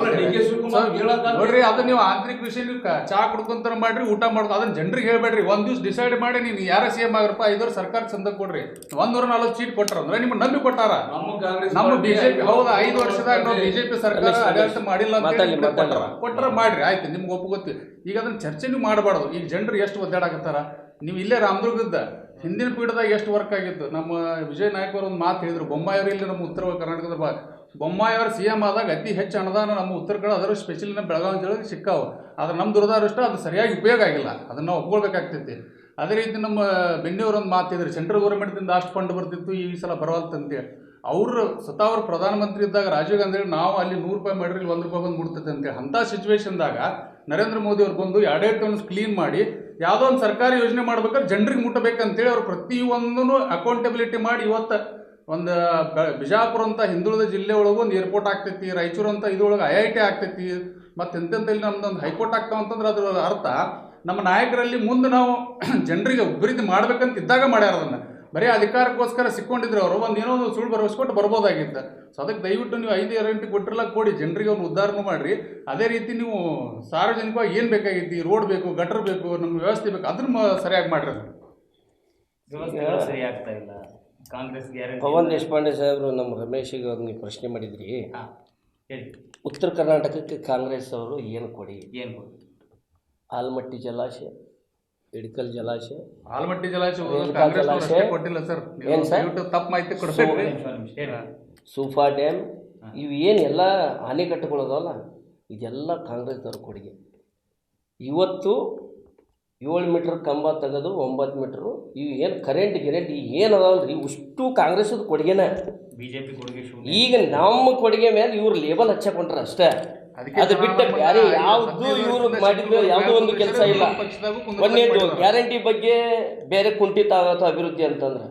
ನೋಡ್ರಿ. ಅದನ್ನ ನೀವು ಆಂತರಿಕ ವಿಷಯ ನೀವು ಚಾ ಕುಡ್ಕೊಂತಾರ ಮಾಡ್ರಿ, ಊಟ ಮಾಡೋದು ಅದನ್ನ ಜನರಿಗೆ ಹೇಳ್ಬೇಡ್ರಿ. ಒಂದ್ ದಿವ್ಸ ಡಿಸೈಡ್ ಮಾಡಿ ನೀನು ಯಾರ CM ಆಗಿರಪ್ಪ 5 ವರ್ಷ ಸರ್ಕಾರ ಚಂದ ಕೊಡ್ರಿ, 140 ಸೀಟ್ ಕೊಟ್ಟಾರ ಅಂದ್ರೆ ನಿಮ್ಗೆ ನಂಬಿ ಕೊಟ್ಟಾರ. ನಮ್ಮ ಬಿಜೆಪಿ ಹೌದಾ 5 ವರ್ಷದಾಗ ನಾವು ಬಿಜೆಪಿ ಸರ್ಕಾರ ಆಡಳಿತ ಮಾಡಿಲ್ಲ ಅಂತ ಕೊಟ್ಟಾರ ಮಾಡ್ರಿ, ಆಯ್ತು ನಿಮ್ಗೆ ಒಪ್ಪುಗೊತ್ತಿ. ಈಗ ಅದನ್ನ ಚರ್ಚೆ ನೀವು ಮಾಡಬಾರ್ದು. ಈಗ ಜನರು ಎಷ್ಟು ಒದ್ದಾಡಕತ್ತಾರ. ನೀವು ಇಲ್ಲೇ ರಾಮದುರ್ಗದ ಹಿಂದಿನ ಪೀಠದಾಗ ಎಷ್ಟು ವರ್ಕ್ ಆಗಿತ್ತು. ನಮ್ಮ ವಿಜಯ್ ನಾಯಕ್ ಅವರು ಒಂದು ಮಾತು ಹೇಳಿದ್ರು, ಬೊಮ್ಮಾಯಿಯವರು ಇಲ್ಲಿ ನಮ್ಮ ಉತ್ತರ ಕರ್ನಾಟಕದ ಬೊಮ್ಮಾಯಿಯವರು CM ಆದಾಗ ಅತಿ ಹೆಚ್ಚು ಅನುದಾನ ನಮ್ಮ ಉತ್ತರ ಕಡೆ ಅದರ ಸ್ಪೆಷಲಿ ನಮ್ಮ ಬೆಳಗಾವಿ ಜಿಲ್ಲೆಗೆ ಸಿಕ್ಕಾವು. ಆದ್ರೆ ನಮ್ಮ ದುರದೃಷ್ಟ ಅದು ಸರಿಯಾಗಿ ಉಪಯೋಗ ಆಗಿಲ್ಲ, ಅದನ್ನು ನಾವು ಒಪ್ಕೊಳ್ಬೇಕಾಗ್ತೈತಿ. ಅದೇ ರೀತಿ ನಮ್ಮ ಬೆನ್ನಿಯವರು ಒಂದು ಮಾತಿದ್ರು, ಸೆಂಟ್ರಲ್ ಗೌರ್ಮೆಂಟ್ದಿಂದ ಅಷ್ಟು ಫಂಡ್ ಬರ್ತಿತ್ತು, ಈ ಸಲ ಬರವಲ್ತಂತೇಳಿ. ಅವರು ಸ್ವತಃ ಅವರು ಪ್ರಧಾನಮಂತ್ರಿ ಇದ್ದಾಗ ರಾಜೀವ್ ಗಾಂಧಿ ನಾವು ಅಲ್ಲಿ 100 ರೂಪಾಯಿ ಮಾಡಿರಿ, ಇಲ್ಲಿ 1 ರೂಪಾಯಿ ಬಂದು ಮುಡ್ತೈತೆ ಅಂತೇಳಿ. ಅಂಥ ಸಿಚುವೇಶನ್ದಾಗ ನರೇಂದ್ರ ಮೋದಿ ಅವ್ರು ಬಂದು ಆಡಳಿತವನ್ನು ಕ್ಲೀನ್ ಮಾಡಿ ಯಾವುದೋ ಒಂದು ಸರ್ಕಾರಿ ಯೋಜನೆ ಮಾಡ್ಬೇಕಾದ್ರೆ ಜನರಿಗೆ ಮುಟ್ಟಬೇಕಂತೇಳಿ ಅವ್ರು ಪ್ರತಿಯೊಂದೂ ಅಕೌಂಟಬಿಲಿಟಿ ಮಾಡಿ ಇವತ್ತು ಒಂದು ಬಿಜಾಪುರ ಅಂತ ಹಿಂದುಳಿದ ಜಿಲ್ಲೆ ಒಳಗೆ ಒಂದು ಏರ್ಪೋರ್ಟ್ ಆಗ್ತೈತಿ, ರಾಯಚೂರು ಅಂತ ಇದ್ರೊಳಗೆ IIT ಆಗ್ತೈತಿ, ಮತ್ತು ಎಂತೆಂತಲ್ಲಿ ನಮ್ದೊಂದು ಹೈಕೋರ್ಟ್ ಆಗ್ತಾವ ಅಂತಂದ್ರೆ ಅದ್ರ ಅರ್ಥ ನಮ್ಮ ನಾಯಕರಲ್ಲಿ ಮುಂದೆ ನಾವು ಜನರಿಗೆ ಅಭಿವೃದ್ಧಿ ಮಾಡ್ಬೇಕಂತ ಇದ್ದಾಗ ಮಾಡ್ಯಾರ. ಅದನ್ನು ಬರೀ ಅಧಿಕಾರಕ್ಕೋಸ್ಕರ ಸಿಕ್ಕೊಂಡಿದ್ರು ಅವರು, ಒಂದು ಏನೋ ಒಂದು ಸುಳ್ಳು ಭರವಸೆ ಬರ್ಬೋದಾಗಿತ್ತು. ಸೊ ಅದಕ್ಕೆ ದಯವಿಟ್ಟು ನೀವು 5 ಗ್ಯಾರಂಟಿ ಕೊಟ್ಟಿರಲ್ಲ ಕೊಡಿ, ಜನರಿಗೆ ಅವ್ನು ಉದ್ಧಾರನೂ ಮಾಡಿರಿ. ಅದೇ ರೀತಿ ನೀವು ಸಾರ್ವಜನಿಕವಾಗಿ ಏನು ಬೇಕಾಗೈತಿ, ರೋಡ್ ಬೇಕು, ಗಟರ್ ಬೇಕು, ನಮ್ಮ ವ್ಯವಸ್ಥೆ ಬೇಕು, ಅದನ್ನ ಸರಿಯಾಗಿ ಮಾಡಿರಿ. ವ್ಯವಸ್ಥೆಗಳು ಸರಿ ಆಗ್ತಾ ಇಲ್ಲ. ಕಾಂಗ್ರೆಸ್ ಗ್ಯಾರಂಟಿ. ಪವನ್ ದೇಶಪಾಂಡೆ ಸಾಹೇಬರು ನಮ್ಮ ರಮೇಶಿಗೆ ಅವ್ರು ನೀವು ಪ್ರಶ್ನೆ ಮಾಡಿದ್ರಿ. ಹೇಳಿ. ಉತ್ತರ ಕರ್ನಾಟಕಕ್ಕೆ ಕಾಂಗ್ರೆಸ್ ಅವರು ಏನು ಕೊಡಿ? ಏನು ಕೊಡಿ? ಆಲಮಟ್ಟಿ ಜಲಾಶಯ, ಇಡಕಲ್ ಜಲಾಶಯ, ಆಲಮಟ್ಟಿ ಜಲಾಶಯ ಕೊಟ್ಟಿಲ್ಲ ಸರ್. ಏನು ಸರ್ ತಪ್ಪು ಮಾಹಿತಿ ಕೊಡ್ಬೇಕು. ಸೂಫಾ ಡ್ಯಾಮ್, ಇವು ಏನು ಎಲ್ಲ ಅಣೆಕಟ್ಟುಗಳದಲ್ಲ, ಇದೆಲ್ಲ ಕಾಂಗ್ರೆಸ್ದವ್ರ ಕೊಡುಗೆ. ಇವತ್ತು 7 ಮೀಟ್ರ್ ಕಂಬ ತೆಗೆದು 9 ಮೀಟ್ರು ಇವು ಏನು ಕರೆಂಟ್ ಏನು ಅದಾವಲ್ರಿ, ಇಷ್ಟು ಕಾಂಗ್ರೆಸ್ದ ಕೊಡುಗೆನ. ಬಿಜೆಪಿ ಕೊಡುಗೆ. ಈಗ ನಮ್ಮ ಕೊಡುಗೆ ಮೇಲೆ ಇವ್ರು ಲೇಬಲ್ ಹಚ್ಚಾಕೊಂಡ್ರೆ ಅಷ್ಟೇ, ಅದು ಬಿಟ್ಟ ಬೇರೆ ಯಾವುದು ಇವರು ಮಾಡಿದ್ರು ಯಾವುದೋ ಒಂದು ಕೆಲಸ ಇಲ್ಲ. ಒಂದೇದು ಗ್ಯಾರಂಟಿ ಬಗ್ಗೆ ಬೇರೆ ಕುಂಠಿತ ಆಗತ್ತೋ ಅಭಿವೃದ್ಧಿ ಅಂತಂದ್ರೆ,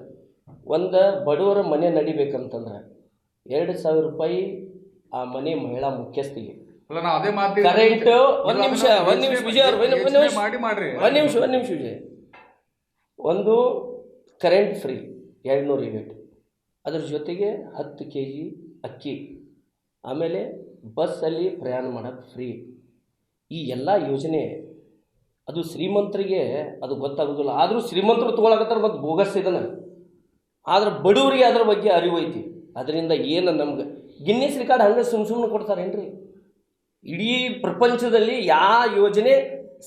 ಒಂದು ಬಡವರ ಮನೆ ನಡಿಬೇಕಂತಂದ್ರೆ 2,000 ರೂಪಾಯಿ ಆ ಮನೆ ಮಹಿಳಾ ಮುಖ್ಯಸ್ಥಿಗೆ ಕರೆಂಟ್. ಒಂದು ನಿಮಿಷ ವಿಜಯ್ ಅವ್ರು, ಒಂದು ನಿಮಿಷ ವಿಜಯ್. ಒಂದು ಕರೆಂಟ್ ಫ್ರೀ 200 ಯೂನಿಟ್, ಅದ್ರ ಜೊತೆಗೆ 10 kg ಅಕ್ಕಿ, ಆಮೇಲೆ ಬಸ್ಸಲ್ಲಿ ಪ್ರಯಾಣ ಮಾಡೋಕ್ಕೆ ಫ್ರೀ. ಈ ಎಲ್ಲ ಯೋಜನೆ ಅದು ಶ್ರೀಮಂತರಿಗೆ ಅದು ಗೊತ್ತಾಗೋದಿಲ್ಲ. ಆದರೂ ಶ್ರೀಮಂತರು ತೊಗೊಳಕತ್ತಾರೆ ಮತ್ತು ಬೋಗಸ್ ಇದನ್ನು. ಆದ್ರೆ ಬಡವರಿಗೆ ಅದ್ರ ಬಗ್ಗೆ ಅರಿವು ಐತಿ. ಅದರಿಂದ ಏನು ನಮ್ಗೆ ಗಿನ್ನಿಸ್ ರೆಕಾರ್ಡ್ ಹಂಗೆ ಸುಮ್ಮನೆ ಕೊಡ್ತಾರೇನ್ರಿ? ಇಡೀ ಪ್ರಪಂಚದಲ್ಲಿ ಯಾವ ಯೋಜನೆ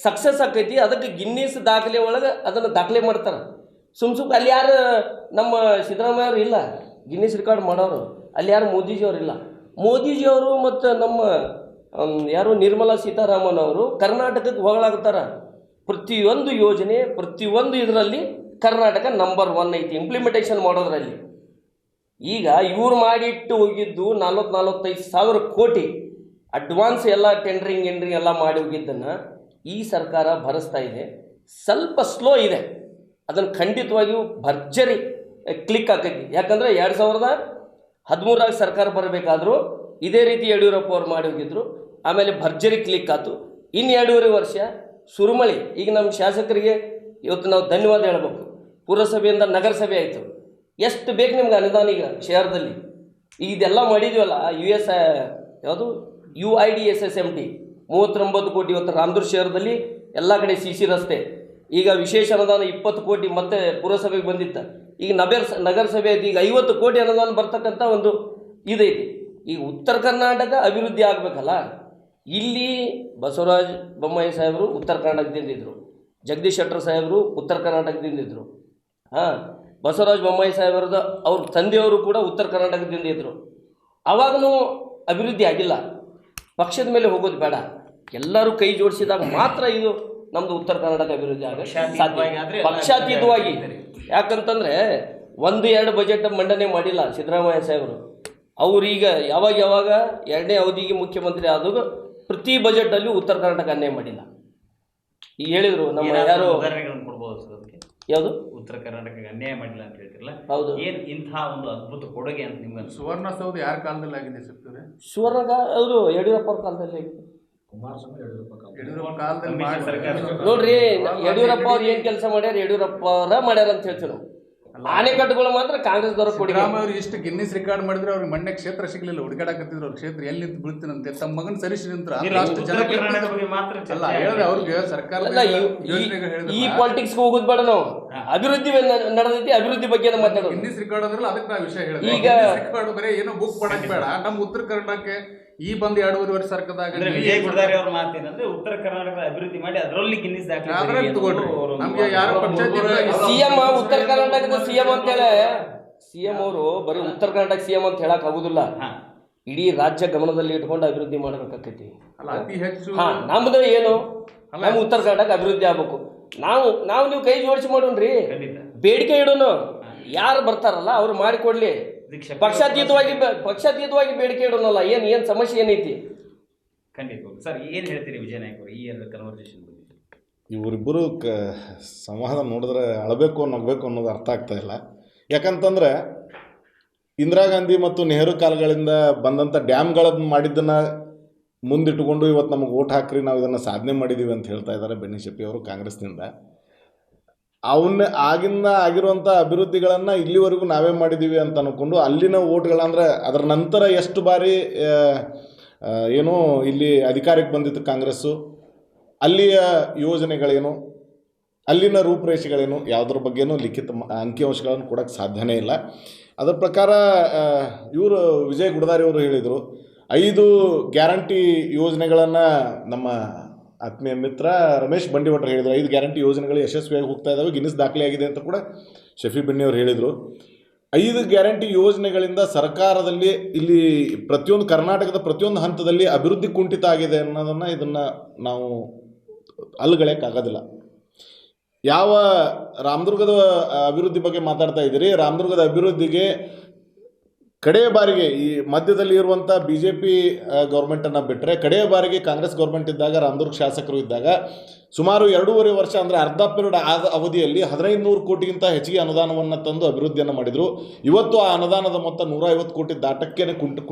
ಸಕ್ಸಸ್ ಆಕೈತಿ ಅದಕ್ಕೆ ಗಿನ್ನಿಸ್ ದಾಖಲೆ ಒಳಗೆ ಅದನ್ನು ದಾಖಲೆ ಮಾಡ್ತಾರೆ. ಸುಮ್ಮನೆ ಅಲ್ಲಿ ಯಾರು ನಮ್ಮ ಸಿದ್ದರಾಮಯ್ಯ ಅವರು ಇಲ್ಲ ಗಿನ್ನಿಸ್ ರೆಕಾರ್ಡ್ ಮಾಡೋರು, ಅಲ್ಲಿ ಯಾರು ಮೋದಿಜಿಯವರು ಇಲ್ಲ. ಮೋದಿಜಿಯವರು ಮತ್ತು ನಮ್ಮ ಯಾರು ನಿರ್ಮಲಾ ಸೀತಾರಾಮನ್ ಅವರು ಕರ್ನಾಟಕಕ್ಕೆ ಹೊಗಳಾಗ್ತಾರೆ. ಪ್ರತಿಯೊಂದು ಯೋಜನೆ ಪ್ರತಿಯೊಂದು ಇದರಲ್ಲಿ ಕರ್ನಾಟಕ ನಂಬರ್ 1 ಐತಿ ಇಂಪ್ಲಿಮೆಂಟೇಷನ್ ಮಾಡೋದ್ರಲ್ಲಿ. ಈಗ ಇವ್ರು ಮಾಡಿಟ್ಟು ಹೋಗಿದ್ದು 40-45 ಸಾವಿರ ಕೋಟಿ ಅಡ್ವಾನ್ಸ್ ಎಲ್ಲ ಟೆಂಡ್ರಿಂಗ್ ಎಲ್ಲ ಮಾಡಿ ಹೋಗಿದ್ದನ್ನು ಈ ಸರ್ಕಾರ ಭರಿಸ್ತಾ ಇದೆ. ಸ್ವಲ್ಪ ಸ್ಲೋ ಇದೆ, ಅದನ್ನು ಖಂಡಿತವಾಗಿಯೂ ಭರ್ಜರಿ ಕ್ಲಿಕ್ ಆಕೈತಿ. ಯಾಕಂದರೆ 2013 ಸರ್ಕಾರ ಬರಬೇಕಾದ್ರೂ ಇದೇ ರೀತಿ ಯಡಿಯೂರಪ್ಪ ಅವ್ರು ಮಾಡಿ ಹೋಗಿದ್ರು. ಆಮೇಲೆ ಭರ್ಜರಿ ಕ್ಲಿಕ್ ಆಯ್ತು. ಇನ್ನು 2.5 ವರ್ಷ ಸುರುಮಳಿ. ಈಗ ನಮ್ಮ ಶಾಸಕರಿಗೆ ಇವತ್ತು ನಾವು ಧನ್ಯವಾದ ಹೇಳ್ಬೇಕು. ಪುರಸಭೆಯಿಂದ ನಗರಸಭೆ ಆಯಿತು. ಎಷ್ಟು ಬೇಕು ನಿಮ್ಗೆ ಅನುದಾನ ಈಗ ಶಹರದಲ್ಲಿ? ಈಗ ಇದೆಲ್ಲ ಮಾಡಿದ್ವಲ್ಲ, ಯಾವುದು UIDSSMT 39 ಕೋಟಿ. ಇವತ್ತು ರಾಮದುರ್ಗ ಶಹರದಲ್ಲಿ ಎಲ್ಲ ಕಡೆ CC ರಸ್ತೆ. ಈಗ ವಿಶೇಷ ಅನುದಾನ 20 ಕೋಟಿ ಮತ್ತೆ ಪುರಸಭೆಗೆ ಬಂದಿತ್ತು. ಈಗ ನಗರಸಭೆ ಐತಿ. ಈಗ 50 ಕೋಟಿ ಅನುದಾನ ಬರ್ತಕ್ಕಂಥ ಒಂದು ಇದೈತಿ. ಈಗ ಉತ್ತರ ಕರ್ನಾಟಕ ಅಭಿವೃದ್ಧಿ ಆಗಬೇಕಲ್ಲ. ಇಲ್ಲಿ ಬಸವರಾಜ ಬೊಮ್ಮಾಯಿ ಸಾಹೇಬರು ಉತ್ತರ ಕರ್ನಾಟಕದಿಂದ ಇದ್ದರು, ಜಗದೀಶ್ ಶೆಟ್ಟರ್ ಸಾಹೇಬರು ಉತ್ತರ ಕರ್ನಾಟಕದಿಂದ ಇದ್ದರು. ಬಸವರಾಜ ಬೊಮ್ಮಾಯಿ ಸಾಹೇಬರದ ಅವ್ರ ತಂದೆಯವರು ಕೂಡ ಉತ್ತರ ಕರ್ನಾಟಕದಿಂದ ಇದ್ದರು. ಆವಾಗಲೂ ಅಭಿವೃದ್ಧಿ ಆಗಿಲ್ಲ. ಪಕ್ಷದ ಮೇಲೆ ಹೋಗೋದು ಬೇಡ, ಎಲ್ಲರೂ ಕೈ ಜೋಡಿಸಿದಾಗ ಮಾತ್ರ ಇದು ನಮ್ಮದು ಉತ್ತರ ಕರ್ನಾಟಕ ಅಭಿವೃದ್ಧಿ ಆಗೋದು ಸಾಧ್ಯ. ಪಕ್ಷಾತೀತವಾಗಿ. ಯಾಕಂತಂದರೆ 1-2 ಬಜೆಟ್ ಮಂಡನೆ ಮಾಡಿಲ್ಲ ಸಿದ್ದರಾಮಯ್ಯ ಸಾಹೇಬರು. ಅವ್ರೀಗ ಯಾವಾಗ 2ನೇ ಅವಧಿಗೆ ಮುಖ್ಯಮಂತ್ರಿ ಆದಾಗ ಪ್ರತಿ ಬಜೆಟಲ್ಲಿ ಉತ್ತರ ಕರ್ನಾಟಕ ಅನ್ಯಾಯ ಮಾಡಿಲ್ಲ. ಈಗ ಹೇಳಿದರು ನಮ್ಮ ಯಾರು ಯಾವುದು ಉತ್ತರ ಕರ್ನಾಟಕಕ್ಕೆ ಅನ್ಯಾಯ ಮಾಡಿಲ್ಲ ಅಂತ ಹೇಳ್ತಿರಲ್ಲ, ಹೌದು. ಏನ್ ಇಂಥ ಒಂದು ಅದ್ಭುತ ಕೊಡುಗೆ ಅಂತ ನಿಮ್ಗೆ ಅನ್ಸುತ್ತೆ? ಸುವರ್ಣಸೌಧ ಯಾರ ಕಾಲದಲ್ಲಿ ಆಗಿದೆ ಸರ್? ಸುವರ್ಣಗ ಅವರು ಯಡಿಯೂರಪ್ಪ ಅವ್ರ ಕಾಲದಲ್ಲಿ. ಕುಮಾರಸ್ವಾಮಿ ಯಡಿಯೂರಪ್ಪ ಕಾಲದಲ್ಲಿ ಸಮ್ಮಿಶ್ರ ಸರ್ಕಾರ. ನೋಡ್ರಿ, ಯಡಿಯೂರಪ್ಪ ಅವ್ರು ಏನ್ ಕೆಲಸ ಮಾಡ್ಯಾರ, ಯಡಿಯೂರಪ್ಪ ಅವರ ಮಾಡ್ಯಾರ ಅಂತ ಹೇಳ್ತೀವಿ ನಾವು. ಆಣೆಕಟ್ಟುಗಳು ಮಾತ್ರ ಕಾಂಗ್ರೆಸ್ದವ್ರ ಕೊಡುಗೆ. ಸಿದ್ದರಾಮಯ್ಯ ಅವರು ಇಷ್ಟು ಗಿನ್ನಿಸ್ ರೆಕಾರ್ಡ್ ಮಾಡಿದ್ರೆ ಅವ್ರಿಗೆ ಮಂಡ್ಯ ಕ್ಷೇತ್ರ ಸಿಗ್ಲಿಲ್ಲ, ಹುಡುಕಾಡಕತ್ತಿದ್ರು. ಅವ್ರ ಕ್ಷೇತ್ರ ಎಲ್ಲಿ ನಿಂತು ಬೀಳ್ತೀನಂತೆ ತಮ್ಮ ಮಗನ ಸರಿಸಿ ನಿಂತ್ರ ಅಷ್ಟು ಜನ ಅಲ್ಲ ಹೇಳಿದ್ರೆ ಅವ್ರಿಗೆ ಸರ್ಕಾರ ಈ ಪಾಲಿಟಿಕ್ಸ್ ಹೋಗೋದು ಬೇಡ ನಾವು. ಅಭಿವೃದ್ಧಿ ನಡೆದೈತಿ, ಅಭಿವೃದ್ಧಿ ಬಗ್ಗೆ ಮಾತಾಡೋದು. ಗಿನ್ನಿಸ್ ರೆಕಾರ್ಡ್ ಅಂದ್ರೆ ಅದಕ್ಕೆ ನಾವು ವಿಷಯ ಹೇಳಿದ್ವಿ. ಈಗ ರೆಕಾರ್ಡ್ ಬರೀ ಏನೋ ಬುಕ್ ಮಾಡಕ್ ಬೇಡ. ನಮ್ಮ ಉತ್ತರ ಕರ್ನಾಟಕಕ್ಕೆ ಈ ಬಂದು 2.5 ವರ್ಷ ಸರ್ಕದಾಗ ವಿಜಯ್ ಗುಡದಾರಿ ಅವ್ರ ಮಾತೇನಂದ್ರೆ ಉತ್ತರ ಕರ್ನಾಟಕದ ಅಭಿವೃದ್ಧಿ ಮಾಡಿ ಅದರಲ್ಲಿ ಗಿನ್ನಿಸ್ ನಮ್ಗೆ ಯಾರು ಸಿಎಂ ಉತ್ತರ ಕರ್ನಾಟಕದ ಸಿಎಂ ಅಂತೇಳಿ ಸಿಎಂ ಅವರು ಬರೀ ಉತ್ತರ ಕರ್ನಾಟಕ ಸಿಎಂ ಅಂತ ಹೇಳಕ್ ಆಗುದಿಲ್ಲ. ಇಡೀ ರಾಜ್ಯ ಗಮನದಲ್ಲಿ ಇಟ್ಕೊಂಡು ಅಭಿವೃದ್ಧಿ ಮಾಡಬೇಕಾಕೈತಿ. ಅತಿ ಹೆಚ್ಚು ನಮ್ದು ಏನು, ನಮ್ಮ ಉತ್ತರ ಕರ್ನಾಟಕ ಅಭಿವೃದ್ಧಿ ಆಗ್ಬೇಕು. ನಾವು ನೀವು ಕೈ ಜೋಡಿಸಿ ಮಾಡೋಣ್ರಿ, ಬೇಡಿಕೆ ಇಡೋನು. ಯಾರು ಬರ್ತಾರಲ್ಲ ಅವ್ರು ಮಾಡಿಕೊಡ್ಲಿ. ಪಕ್ಷಾತೀತವಾಗಿ ಬೇಡಿಕೆ ಇಡೋನಲ್ಲ. ಏನ್ ಸಮಸ್ಯೆ ಏನೈತಿ? ಖಂಡಿತ ಸರ್, ಏನ್ ಹೇಳ್ತೀರಿ ವಿಜಯ ನಾಯಕ್ ಅವರು ಈ ಎರಡು ಕನ್ವರ್ಸೇಷನ್ ಬಗ್ಗೆ? ಇವರಿಬ್ಬರು ಸಂವಾದ ನೋಡಿದ್ರೆ ಅಳಬೇಕು ನಗಬೇಕು ಅನ್ನೋದು ಅರ್ಥ ಆಗ್ತಾ ಇಲ್ಲ. ಯಾಕಂತಂದರೆ ಇಂದಿರಾ ಗಾಂಧಿ ಮತ್ತು ನೆಹರು ಕಾಲಗಳಿಂದ ಬಂದಂಥ ಡ್ಯಾಮ್ಗಳನ್ನು ಮಾಡಿದ್ದನ್ನು ಮುಂದಿಟ್ಟುಕೊಂಡು ಇವತ್ತು ನಮಗೆ ಓಟ್ ಹಾಕ್ರಿ, ನಾವು ಇದನ್ನು ಸಾಧನೆ ಮಾಡಿದ್ದೀವಿ ಅಂತ ಹೇಳ್ತಾ ಇದ್ದಾರೆ ಬೆನ್ನಿಶೆಟ್ಟಿ ಅವರು ಕಾಂಗ್ರೆಸ್ನಿಂದ. ಆಗಿಂದ ಆಗಿರುವಂಥ ಅಭಿವೃದ್ಧಿಗಳನ್ನು ಇಲ್ಲಿವರೆಗೂ ನಾವೇ ಮಾಡಿದ್ದೀವಿ ಅಂತ ಅಂದ್ಕೊಂಡು ಅಲ್ಲಿನ ಓಟ್ಗಳಂದರೆ ಅದರ ನಂತರ ಎಷ್ಟು ಬಾರಿ ಏನೋ ಇಲ್ಲಿ ಅಧಿಕಾರಕ್ಕೆ ಬಂದಿತ್ತು ಕಾಂಗ್ರೆಸ್ಸು, ಅಲ್ಲಿಯ ಯೋಜನೆಗಳೇನು, ಅಲ್ಲಿನ ರೂಪುರೇಷೆಗಳೇನು, ಯಾವುದ್ರ ಬಗ್ಗೆನೂ ಲಿಖಿತ ಅಂಕಿಅಂಶಗಳನ್ನು ಕೊಡೋಕ್ಕೆ ಸಾಧ್ಯನೇ ಇಲ್ಲ. ಅದರ ಪ್ರಕಾರ ಇವರು ವಿಜಯ್ ಗುಡದಾರಿ ಅವರು ಹೇಳಿದರು 5 ಗ್ಯಾರಂಟಿ ಯೋಜನೆಗಳನ್ನು ನಮ್ಮ ಆತ್ಮೀಯ ಮಿತ್ರ ರಮೇಶ್ ಬಂಡಿವಟ್ರು ಹೇಳಿದರು. 5 ಗ್ಯಾರಂಟಿ ಯೋಜನೆಗಳು ಯಶಸ್ವಿಯಾಗಿ ಹೋಗ್ತಾ ಇದ್ದಾವೆ, ಗಿನ್ನಿಸ್ ದಾಖಲೆಯಾಗಿದೆ ಅಂತ ಕೂಡ ಶಫಿ ಬೆನ್ನಿ ಅವರು ಹೇಳಿದರು. 5 ಗ್ಯಾರಂಟಿ ಯೋಜನೆಗಳಿಂದ ಸರ್ಕಾರದಲ್ಲಿ ಇಲ್ಲಿ ಪ್ರತಿಯೊಂದು ಕರ್ನಾಟಕದ ಪ್ರತಿಯೊಂದು ಹಂತದಲ್ಲಿ ಅಭಿವೃದ್ಧಿ ಕುಂಠಿತ ಆಗಿದೆ ಅನ್ನೋದನ್ನು ಇದನ್ನು ನಾವು ಅಲ್ಲಗಳೆಯೋಕ್ಕಾಗೋದಿಲ್ಲ. ಯಾವ ರಾಮದುರ್ಗದ ಅಭಿವೃದ್ಧಿ ಬಗ್ಗೆ ಮಾತಾಡ್ತಾ ಇದ್ದೀರಿ, ರಾಮದುರ್ಗದ ಅಭಿವೃದ್ಧಿಗೆ ಕಡೆಯ ಬಾರಿಗೆ ಈ ಮಧ್ಯದಲ್ಲಿ ಇರುವಂಥ BJP ಗೌರ್ಮೆಂಟನ್ನು ಬಿಟ್ಟರೆ ಕಡೆಯ ಬಾರಿಗೆ ಕಾಂಗ್ರೆಸ್ ಗೌರ್ಮೆಂಟ್ ಇದ್ದಾಗ, ರಾಮದುರ್ಗ ಶಾಸಕರು ಇದ್ದಾಗ ಸುಮಾರು 2.5 ವರ್ಷ ಅಂದರೆ ಅರ್ಧ ಪೀರಿಯಡ್ ಆದ ಅವಧಿಯಲ್ಲಿ 1500 ಕೋಟಿಗಿಂತ ಹೆಚ್ಚಿಗೆ ಅನುದಾನವನ್ನು ತಂದು ಅಭಿವೃದ್ಧಿಯನ್ನು ಮಾಡಿದರು. ಇವತ್ತು ಆ ಅನುದಾನದ ಮೊತ್ತ 150 ಕೋಟಿ ದಾಟಕ್ಕೇ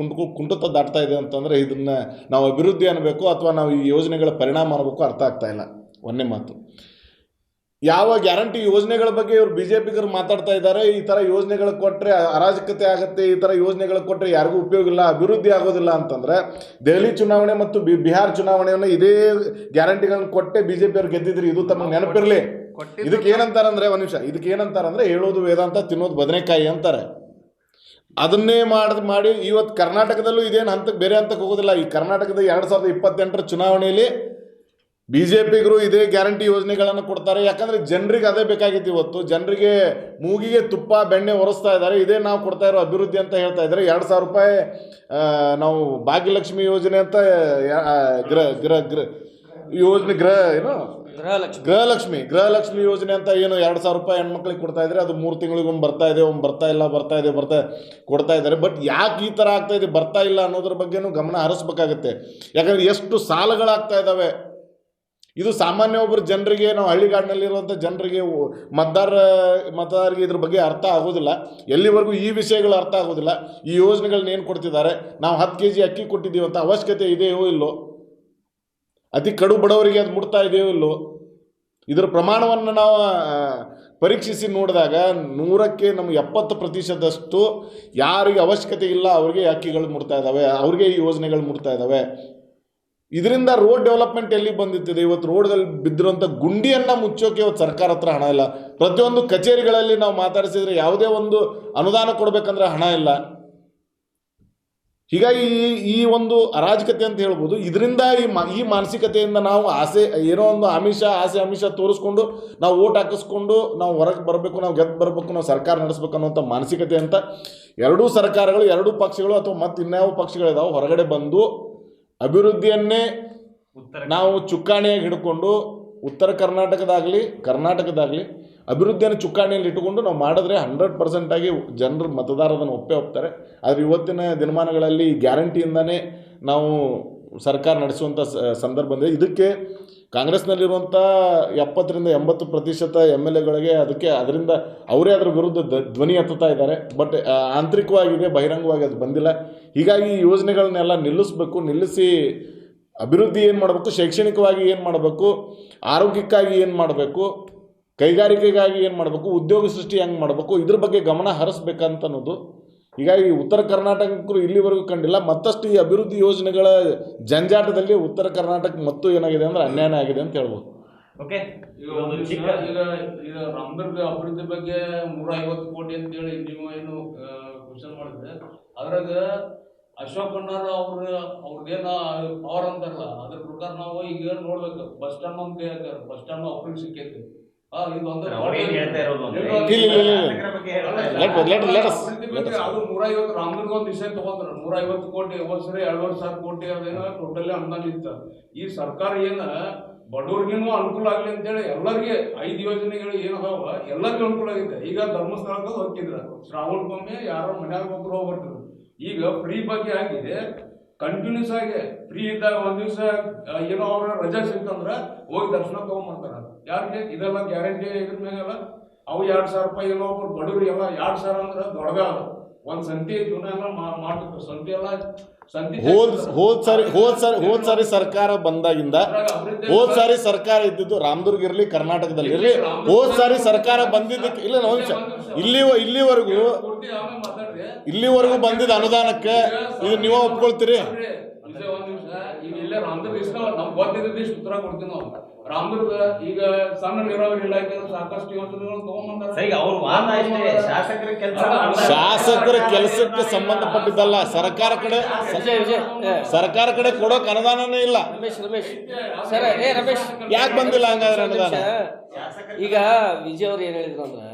ಕುಂಟುತ್ತ ದಾಟ್ತಾ ಇದೆ ಅಂತಂದರೆ ಇದನ್ನು ನಾವು ಅಭಿವೃದ್ಧಿ ಅನ್ನಬೇಕು ಅಥವಾ ನಾವು ಈ ಯೋಜನೆಗಳ ಪರಿಣಾಮ ಅನ್ನಬೇಕು ಅರ್ಥ ಆಗ್ತಾ ಇಲ್ಲ. ಒಂದೇ ಮಾತು, ಯಾವ ಗ್ಯಾರಂಟಿ ಯೋಜನೆಗಳ ಬಗ್ಗೆ ಇವರು BJPಗರು ಮಾತಾಡ್ತಾ ಇದ್ದಾರೆ, ಈ ಥರ ಯೋಜನೆಗಳು ಕೊಟ್ಟರೆ ಅರಾಜಕತೆ ಆಗುತ್ತೆ, ಈ ಥರ ಯೋಜನೆಗಳು ಕೊಟ್ಟರೆ ಯಾರಿಗೂ ಉಪಯೋಗ ಇಲ್ಲ, ಅಭಿವೃದ್ಧಿ ಆಗೋದಿಲ್ಲ ಅಂತಂದರೆ ದೆಹಲಿ ಚುನಾವಣೆ ಮತ್ತು ಬಿಹಾರ್ ಚುನಾವಣೆಯನ್ನು ಇದೇ ಗ್ಯಾರಂಟಿಗಳನ್ನು ಕೊಟ್ಟೆ BJPಯವ್ರು ಗೆದ್ದಿದ್ರು. ಇದು ತಮಗೆ ನೆನಪಿರಲಿ. ಇದಕ್ಕೆ ಏನಂತಾರಂದರೆ, ಒಂದು ನಿಮಿಷ, ಇದಕ್ಕೆ ಏನಂತಾರಂದರೆ ಹೇಳೋದು ವೇದಾಂತ ತಿನ್ನೋದು ಬದನೆಕಾಯಿ ಅಂತಾರೆ. ಅದನ್ನೇ ಮಾಡಿ ಇವತ್ತು ಕರ್ನಾಟಕದಲ್ಲೂ ಇದೇನು ಹಂತಕ್ಕೆ ಬೇರೆ ಹಂತಕ್ಕೆ ಹೋಗೋದಿಲ್ಲ. ಈ ಕರ್ನಾಟಕದ 2028ರ ಚುನಾವಣೆಯಲ್ಲಿ BJPಗರು ಇದೇ ಗ್ಯಾರಂಟಿ ಯೋಜನೆಗಳನ್ನು ಕೊಡ್ತಾರೆ. ಯಾಕಂದರೆ ಜನರಿಗೆ ಅದೇ ಬೇಕಾಗಿತ್ತು. ಇವತ್ತು ಜನರಿಗೆ ಮೂಗಿಗೆ ತುಪ್ಪ ಬೆಣ್ಣೆ ಒರೆಸ್ತಾ ಇದ್ದಾರೆ. ಇದೇ ನಾವು ಕೊಡ್ತಾ ಇರೋ ಅಭಿವೃದ್ಧಿ ಅಂತ ಹೇಳ್ತಾ ಇದ್ದಾರೆ. 2000 ರೂಪಾಯಿ ನಾವು ಭಾಗ್ಯಲಕ್ಷ್ಮಿ ಯೋಜನೆ ಅಂತ ಗೃಹಲಕ್ಷ್ಮಿ ಯೋಜನೆ ಅಂತ ಏನು 2000 ರೂಪಾಯಿ ಹೆಣ್ಮಕ್ಳಿಗೆ ಕೊಡ್ತಾ ಇದ್ದಾರೆ. ಅದು 3 ತಿಂಗಳಿಗೊಮ್ಮೆ ಬರ್ತಾ ಇದೆ, ಬರ್ತಾ ಇದೆ ಕೊಡ್ತಾ ಇದ್ದಾರೆ. ಬಟ್ ಯಾಕೆ ಈ ಥರ ಆಗ್ತಾ ಇದೆ, ಬರ್ತಾ ಇಲ್ಲ ಅನ್ನೋದ್ರ ಬಗ್ಗೆನೂ ಗಮನ ಹರಿಸ್ಬೇಕಾಗತ್ತೆ. ಯಾಕಂದರೆ ಎಷ್ಟು ಸಾಲಗಳಾಗ್ತಾ ಇದ್ದಾವೆ. ಇದು ಸಾಮಾನ್ಯ ಒಬ್ಬರು ಜನರಿಗೆ, ನಾವು ಹಳ್ಳಿಗಾಡಿನಲ್ಲಿರುವಂಥ ಜನರಿಗೆ, ಮತದಾರರಿಗೆ ಇದ್ರ ಬಗ್ಗೆ ಅರ್ಥ ಆಗೋದಿಲ್ಲ. ಎಲ್ಲಿವರೆಗೂ ಈ ವಿಷಯಗಳು ಅರ್ಥ ಆಗೋದಿಲ್ಲ. ಈ ಯೋಜನೆಗಳನ್ನ ಏನು ಕೊಡ್ತಿದ್ದಾರೆ, ನಾವು 10 kg ಅಕ್ಕಿ ಕೊಟ್ಟಿದ್ದೀವಿ ಅಂತ ಅವಶ್ಯಕತೆ ಇದೆಯೋ ಇಲ್ಲೋ, ಅತಿ ಕಡು ಬಡವರಿಗೆ ಅದು ಮುಟ್ತಾ ಇದೆಯೋ ಇಲ್ಲೋ, ಇದರ ಪ್ರಮಾಣವನ್ನು ನಾವು ಪರೀಕ್ಷಿಸಿ ನೋಡಿದಾಗ 100ಕ್ಕೆ ನಮಗೆ 70% ಯಾರಿಗೆ ಅವಶ್ಯಕತೆ ಇಲ್ಲ ಅವ್ರಿಗೆ ಅಕ್ಕಿಗಳು ಮುಟ್ತಾ ಇದ್ದಾವೆ, ಅವ್ರಿಗೆ ಈ ಯೋಜನೆಗಳು ಮುಟ್ತಾ ಇದ್ದಾವೆ. ಇದರಿಂದ ರೋಡ್ ಡೆವಲಪ್ಮೆಂಟ್ ಎಲ್ಲಿ ಬಂದಿತ್ತಿದೆ? ಇವತ್ತು ರೋಡ್ಗಳಲ್ಲಿ ಬಿದ್ದಿರುವಂಥ ಗುಂಡಿಯನ್ನು ಮುಚ್ಚೋಕೆ ಇವತ್ತು ಸರ್ಕಾರ ಹತ್ರ ಹಣ ಇಲ್ಲ. ಪ್ರತಿಯೊಂದು ಕಚೇರಿಗಳಲ್ಲಿ ನಾವು ಮಾತಾಡಿಸಿದರೆ ಯಾವುದೇ ಒಂದು ಅನುದಾನ ಕೊಡಬೇಕಂದ್ರೆ ಹಣ ಇಲ್ಲ. ಹೀಗಾಗಿ ಈ ಒಂದು ಅರಾಜಕತೆ ಅಂತ ಹೇಳ್ಬೋದು. ಇದರಿಂದ ಈ ಮಾನಸಿಕತೆಯಿಂದ ನಾವು ಏನೋ ಒಂದು ಆಸೆ ಆಮಿಷ ತೋರಿಸ್ಕೊಂಡು ನಾವು ಓಟ್ ಹಾಕಿಸ್ಕೊಂಡು ನಾವು ಹೊರಗೆ ಬರಬೇಕು, ನಾವು ಗೆದ್ದು ಬರಬೇಕು, ನಾವು ಸರ್ಕಾರ ನಡೆಸಬೇಕು ಅನ್ನೋಂಥ ಮಾನಸಿಕತೆ ಅಂತ ಎರಡೂ ಸರ್ಕಾರಗಳು, ಎರಡೂ ಪಕ್ಷಗಳು ಅಥವಾ ಮತ್ತು ಇನ್ಯಾವ ಪಕ್ಷಗಳಿದಾವೆ ಹೊರಗಡೆ ಬಂದು ಅಭಿವೃದ್ಧಿಯನ್ನೇ ನಾವು ಚುಕ್ಕಾಣಿಯಾಗಿ ಹಿಡ್ಕೊಂಡು ಉತ್ತರ ಕರ್ನಾಟಕದಾಗಲಿ ಅಭಿವೃದ್ಧಿಯನ್ನು ಚುಕ್ಕಾಣಿಯಲ್ಲಿ ಇಟ್ಟುಕೊಂಡು ನಾವು ಮಾಡಿದ್ರೆ 100% ಆಗಿ ಜನರು ಮತದಾರರನ್ನು ಒಪ್ತಾರೆ. ಆದರೆ ಇವತ್ತಿನ ದಿನಮಾನಗಳಲ್ಲಿ ಗ್ಯಾರಂಟಿಯಿಂದನೇ ನಾವು ಸರ್ಕಾರ ನಡೆಸುವಂಥ ಸಂದರ್ಭ ಬಂದರೆ ಇದಕ್ಕೆ ಕಾಂಗ್ರೆಸ್ನಲ್ಲಿರುವಂಥ 70-80% MLAಗಳಿಗೆ ಅದರಿಂದ ಅವರೇ ಅದರ ವಿರುದ್ಧ ಧ್ವನಿ ಎತ್ತುತ್ತಾ ಇದ್ದಾರೆ. ಬಟ್ ಆಂತರಿಕವಾಗಿದೆ, ಬಹಿರಂಗವಾಗಿ ಅದು ಬಂದಿಲ್ಲ. ಹೀಗಾಗಿ ಈ ಯೋಜನೆಗಳನ್ನೆಲ್ಲ ನಿಲ್ಲಿಸಿ ಅಭಿವೃದ್ಧಿ ಏನು ಮಾಡಬೇಕು, ಶೈಕ್ಷಣಿಕವಾಗಿ ಏನು ಮಾಡಬೇಕು, ಆರೋಗ್ಯಕ್ಕಾಗಿ ಏನು ಮಾಡಬೇಕು, ಕೈಗಾರಿಕೆಗಾಗಿ ಏನು ಮಾಡಬೇಕು, ಉದ್ಯೋಗ ಸೃಷ್ಟಿ ಹೆಂಗೆ ಮಾಡಬೇಕು, ಇದ್ರ ಬಗ್ಗೆ ಗಮನ ಹರಿಸ್ಬೇಕಂತ ಅನ್ನೋದು. ಹೀಗಾಗಿ ಉತ್ತರ ಕರ್ನಾಟಕಕ್ಕೂ ಇಲ್ಲಿವರೆಗೂ ಕಂಡಿಲ್ಲ. ಮತ್ತಷ್ಟು ಈ ಅಭಿವೃದ್ಧಿ ಯೋಜನೆಗಳ ಜಂಜಾಟದಲ್ಲಿ ಉತ್ತರ ಕರ್ನಾಟಕ ಮತ್ತು ಏನಾಗಿದೆ ಅಂದರೆ ಅನ್ಯಾಯ ಆಗಿದೆ ಅಂತ ಹೇಳ್ಬೋದು. ಓಕೆ, ಈಗ ರಾಮದುರ್ಗ ಅಭಿವೃದ್ಧಿ ಬಗ್ಗೆ 150 ಕೋಟಿ ಅಂತೇಳಿ ನೀವು ಏನು ಕ್ವಶನ್ ಮಾಡಿದ್ರೆ, ಅದ್ರಾಗ ಅಶೋಕ್ ಅಣ್ಣಾರ ಅವ್ರದ್ದೇನ ಪವರ್ ಅಂತಾರಲ್ಲ, ಅದ್ರ ಪ್ರಕಾರ ನಾವು ಈಗ ನೋಡ್ಬೇಕು. ಬಸ್ ಸ್ಟ್ಯಾಂಡ್ ಅಂತ ಹೇಳ್ತಾರೆ, ಬಸ್ ಸ್ಟ್ಯಾಂಡ್ ಅವ್ರಿಗೆ ಸಿಕ್ಕೈತಿ. ಇದೊಂದು ಅದು 150 ರಾಮದುರ್ಗ ಒಂದು ವಿಷಯ ತಗೊಂಡ್ರ 150 ಕೋಟಿ, ಹೋದ್ಸರಿ 2,500 ಕೋಟಿ ಅದೇನೋ ಟೋಟಲಿ ಅನುದಾನ ಇತ್ತು. ಈ ಸರ್ಕಾರ ಏನ ಬಡವ್ರಿಗೇನು ಅನುಕೂಲ ಆಗ್ಲಿ ಅಂತೇಳಿ ಎಲ್ಲರಿಗೆ 5 ಯೋಜನೆಗಳು ಏನದಾವ ಎಲ್ಲರಿಗೂ ಅನುಕೂಲ ಆಗಿದೆ. ಈಗ ಧರ್ಮಸ್ಥಳಕ್ಕೆ ಹೋಗಿದ್ರ, ಶ್ರಾವಣಕ್ಕೊಮ್ಮೆ ಯಾರೋ ಮನ್ಯಾಗ ಒಬ್ರು ಹೋಗ್ಬರ್ತಾರೆ. ಈಗ ಫ್ರೀ ಬಗ್ಗೆ ಆಗಿದೆ, ಕಂಟಿನ್ಯೂಸ್ ಆಗಿ ಫ್ರೀ ಇದ್ದಾಗ ಒಂದ್ ದಿವಸ ಏನೋ ಅವ್ರ ರಜಾ ಸಿಕ್ತಂದ್ರ ಹೋಗಿ ದರ್ಶನ ತಗೊಂಡ್ಬರ್ತಾರ. ಯಾರಿಗೆ ಇದೆಲ್ಲ ಗ್ಯಾರಂಟಿ ಇದ್ರ ಮ್ಯಾಗಲ್ಲ. ಅವು 2,000 ರೂಪಾಯಿ ಏನೋ ಒಬ್ರು ಬಡವ್ರಿಗೆಲ್ಲ 2,000 ಅಂದ್ರೆ ದೊಡ್ಡದ ಒಂದ್ ಸಂತಿ ಜೀವನ ಎಲ್ಲ ಮಾಡ್ತಿರ್ತಾರೆ. ಸಂತಿ ಎಲ್ಲ ಹೋದ್ ಸಾರಿ ಸರ್ಕಾರ ಬಂದಾಗಿಂದ, ಹೋದ್ ಸಾರಿ ಸರ್ಕಾರ ಇದ್ದಿದ್ದು ರಾಮದುರ್ಗ ಇರಲಿ, ಕರ್ನಾಟಕದಲ್ಲಿ ಇರಲಿ, ಹೋದ್ ಸಾರಿ ಸರ್ಕಾರ ಬಂದಿದ್ದಕ್ಕೆ ಇಲ್ಲ ಒಂದು ಇಲ್ಲಿವರೆಗೂ ಬಂದಿದ್ದ ಅನುದಾನಕ್ಕೆ ಇದು ನೀವು ಒಪ್ಕೊಳ್ತೀರಿ? ಈಗ ಇಲ್ಲೇ ರಾಮದುರ್ಗ ನಮ್ಗೆ ಗೊತ್ತಿದ್ದು ಇಷ್ಟು ಉತ್ತರ ಕೊಡ್ತೀವಿ ನಾವು. ರಾಮದುರ್ಗ ಈಗ ಸಣ್ಣ ನೀರಾವರಿ ಇಲಾಖೆ ಸಾಕಷ್ಟು ಯೋಜನೆಗಳು ತಗೊಂಡ್ಬಂದಾರೆ. ಶಾಸಕರ ಕೆಲಸಕ್ಕೆ ಸಂಬಂಧಪಟ್ಟಿದ್ದಲ್ಲ, ಸರ್ಕಾರ ಕಡೆ ಕೊಡೋಕೆ ಅನುದಾನನೇ ಇಲ್ಲ. ಯಾಕೆ ಬಂದಿಲ್ಲ ಹಂಗಾದ್ರೆ ಅನುದಾನ? ಈಗ ವಿಜಯ್ ಅವ್ರು ಏನು ಹೇಳಿದ್ರು ಅಂದ್ರೆ,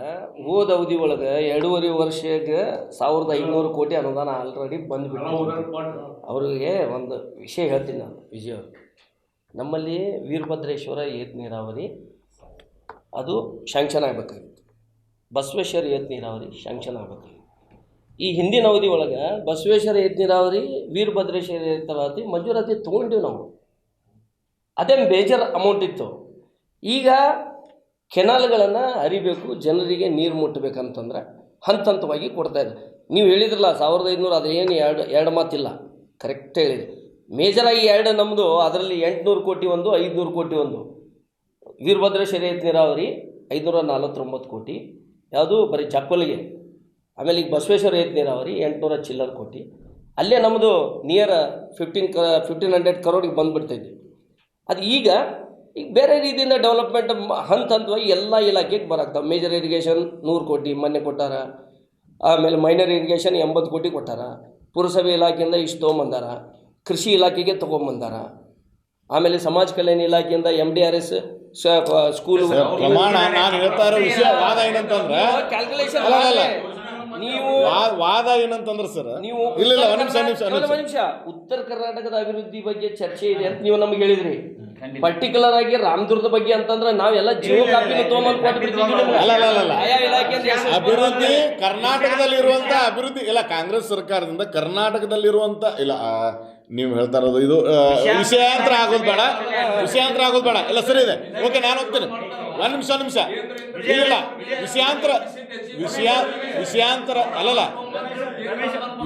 ಹೋದ ಅವಧಿ ಒಳಗೆ 2.5 ವರ್ಷಕ್ಕೆ 1,500 ಕೋಟಿ ಅನುದಾನ ಆಲ್ರೆಡಿ ಬಂದುಬಿಟ್ಟು. ಅವ್ರಿಗೆ ಒಂದು ವಿಷಯ ಹೇಳ್ತೀನಿ ನಾನು. ವಿಜಯ್ ಅವರು, ನಮ್ಮಲ್ಲಿ ವೀರಭದ್ರೇಶ್ವರ ಏತ ನೀರಾವರಿ ಅದು ಶಾಂಕ್ಷನ್ ಆಗಬೇಕಾಗಿತ್ತು, ಬಸವೇಶ್ವರ ಏತ ನೀರಾವರಿ ಶಾಂಕ್ಷನ್ ಆಗಬೇಕಾಗಿತ್ತು. ಈ ಹಿಂದಿನ ಅವಧಿ ಒಳಗೆ ಬಸವೇಶ್ವರ ಏತ ನೀರಾವರಿ, ವೀರಭದ್ರೇಶ್ವರ ಏತ ನೀರಾವರಿ ಮಂಜೂರಾತಿ ತೊಗೊಂಡಿವಿ ನಾವು. ಅದೇ ಮೇಜರ್ ಅಮೌಂಟ್ ಇತ್ತು. ಈಗ ಕೆನಾಲ್ಗಳನ್ನು ಹರಿಬೇಕು, ಜನರಿಗೆ ನೀರು ಮುಟ್ಟಬೇಕಂತಂದ್ರೆ ಹಂತ ಹಂತವಾಗಿ ಕೊಡ್ತಾಯಿದ್ದಾರೆ. ನೀವು ಹೇಳಿದ್ರಲ್ಲ 1,500, ಅದೇನು ಎರಡು ಮಾತಿಲ್ಲ, ಕರೆಕ್ಟ್ ಹೇಳಿದೆ. ಮೇಜರಾಗಿ 2 ನಮ್ಮದು, ಅದರಲ್ಲಿ 800 ಕೋಟಿ ಒಂದು, 500 ಕೋಟಿ ಒಂದು. ವೀರಭದ್ರೇಶ್ವರ ಏತ ನೀರಾವರಿ 549 ಕೋಟಿ, ಯಾವುದು ಬರೀ ಜಪ್ಪಲಿಗೆ. ಆಮೇಲೆ ಈಗ ಬಸವೇಶ್ವರ ಏತ ನೀರಾವರಿ 800 ಚಿಲ್ಲರ್ ಕೋಟಿ. ಅಲ್ಲೇ ನಮ್ಮದು ನಿಯರ್ 1,500 ಕರೋಡಿಗೆ ಬಂದುಬಿಡ್ತಾಯಿದ್ವಿ. ಅದು ಈಗ ಬೇರೆ ರೀತಿಯಿಂದ ಡೆವಲಪ್ಮೆಂಟ್ ಹಂತವಾಗಿ ಎಲ್ಲ ಇಲಾಖೆಗೆ ಬರಾಕ್ತಾವೆ. ಮೇಜರ್ ಇರಿಗೇಷನ್ 100 ಕೋಟಿ ಮೊನ್ನೆ ಕೊಟ್ಟಾರ. ಆಮೇಲೆ ಮೈನರ್ ಇರಿಗೇಷನ್ 80 ಕೋಟಿ ಕೊಟ್ಟಾರ. ಪುರಸಭೆ ಇಲಾಖೆಯಿಂದ ಇಷ್ಟು ತೊಗೊಂಬಂದಾರ. ಕೃಷಿ ಇಲಾಖೆಗೆ ತೊಗೊಂಬಂದಾರ. ಆಮೇಲೆ ಸಮಾಜ ಕಲ್ಯಾಣ ಇಲಾಖೆಯಿಂದ MDRS ಸ್ಕೂಲ್ ಪ್ರಮಾಣ. ನಾನು ಹೇಳ್ತಾ ಇರೋ ವಿಷಯ ವಾದ ಏನಂತಂದ್ರೆ, ಕ್ಯಾಲ್ಕುಲೇಷನ್ ನೀವು ವಾದ ಏನಂತಂದ್ರೆ ಸರ್, ನೀವು ಇಲ್ಲ ಒಂದು ನಿಮಿಷ ಉತ್ತರ ಕರ್ನಾಟಕದ ಅಭಿವೃದ್ಧಿ ಬಗ್ಗೆ ಚರ್ಚೆ ಇದೆ ಅಂತ ನೀವು ನಮ್ಗೆ ಹೇಳಿದ್ರಿ. ಪರ್ಟಿಕ್ಯುಲರ್ ಆಗಿ ರಾಮದುರ್ಗದ ಬಗ್ಗೆ ಅಂತಂದ್ರೆ ನಾವೆಲ್ಲ ಜಿಯೋ ಕಾಪಿನ ಅಭಿವೃದ್ಧಿ ಕರ್ನಾಟಕದಲ್ಲಿರುವಂತ ಅಭಿವೃದ್ಧಿ ಇಲ್ಲ, ಕಾಂಗ್ರೆಸ್ ಸರ್ಕಾರದಿಂದ ಕರ್ನಾಟಕದಲ್ಲಿರುವಂತ ಇಲ್ಲ. ನೀವು ಹೇಳ್ತಾ ಇರೋದು ಇದು ವಿಷಯಾಂತರ ಆಗೋದು ಬೇಡ ಎಲ್ಲ ಸರಿ ಇದೆ. ಓಕೆ, ನಾನು ಹೋಗ್ತೇನೆ. ಒಂದು ನಿಮಿಷ ಇಲ್ಲ,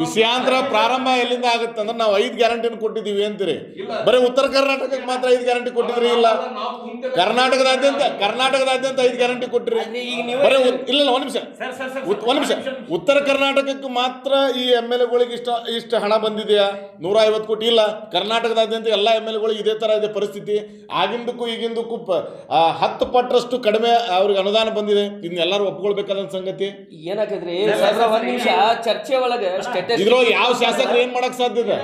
ವಿಷಯಾಂತರ ಪ್ರಾರಂಭ ಎಲ್ಲಿಂದ ಆಗುತ್ತೆ ಅಂದ್ರೆ, ನಾವು 5 ಗ್ಯಾರಂಟಿನ ಕೊಟ್ಟಿದ್ದೀವಿ ಅಂತೀರಿ. ಬರೀ ಉತ್ತರ ಕರ್ನಾಟಕಕ್ಕೆ ಮಾತ್ರ 5 ಗ್ಯಾರಂಟಿ ಕೊಟ್ಟಿದ್ರಿ? ಇಲ್ಲ, ಕರ್ನಾಟಕದಾದ್ಯಂತ 5 ಗ್ಯಾರಂಟಿ ಕೊಟ್ಟಿರಿ. ಬರೀ ಇಲ್ಲ ಒಂದು ನಿಮಿಷ ಉತ್ತರ ಕರ್ನಾಟಕಕ್ಕೆ ಮಾತ್ರ ಈ MLAಗಳಿಗೆ ಇಷ್ಟು ಹಣ ಬಂದಿದೆಯಾ? 150 ಕೋಟಿ ಇಲ್ಲ. ಕರ್ನಾಟಕದಾದ್ಯಂತ ಎಲ್ಲ MLAಗಳಿಗೆ ಇದೇ ಥರ ಇದೆ ಪರಿಸ್ಥಿತಿ. ಆಗಿಂದಕ್ಕೂ ಈಗಿಂದಕ್ಕೂ 10 ಪಟ್ಟರಷ್ಟು ಕಡಿಮೆ ಅವ್ರಿಗೆ ಅನುದಾನ ಬಂದಿದೆ. ಇದನ್ನೆಲ್ಲರೂ ಒಪ್ಕೊಳ್ಬೇಕಾದ ಸಂಗತಿ. ಏನಾಗಿದ್ರಿ ಚರ್ಚೆ ಒಳಗೆ ಇದ್ರೊಳಗೆ ಯಾವ ಶಾಸಕರು ಏನ್ ಮಾಡಕ್ ಸಾಧ್ಯ ಇದೆ?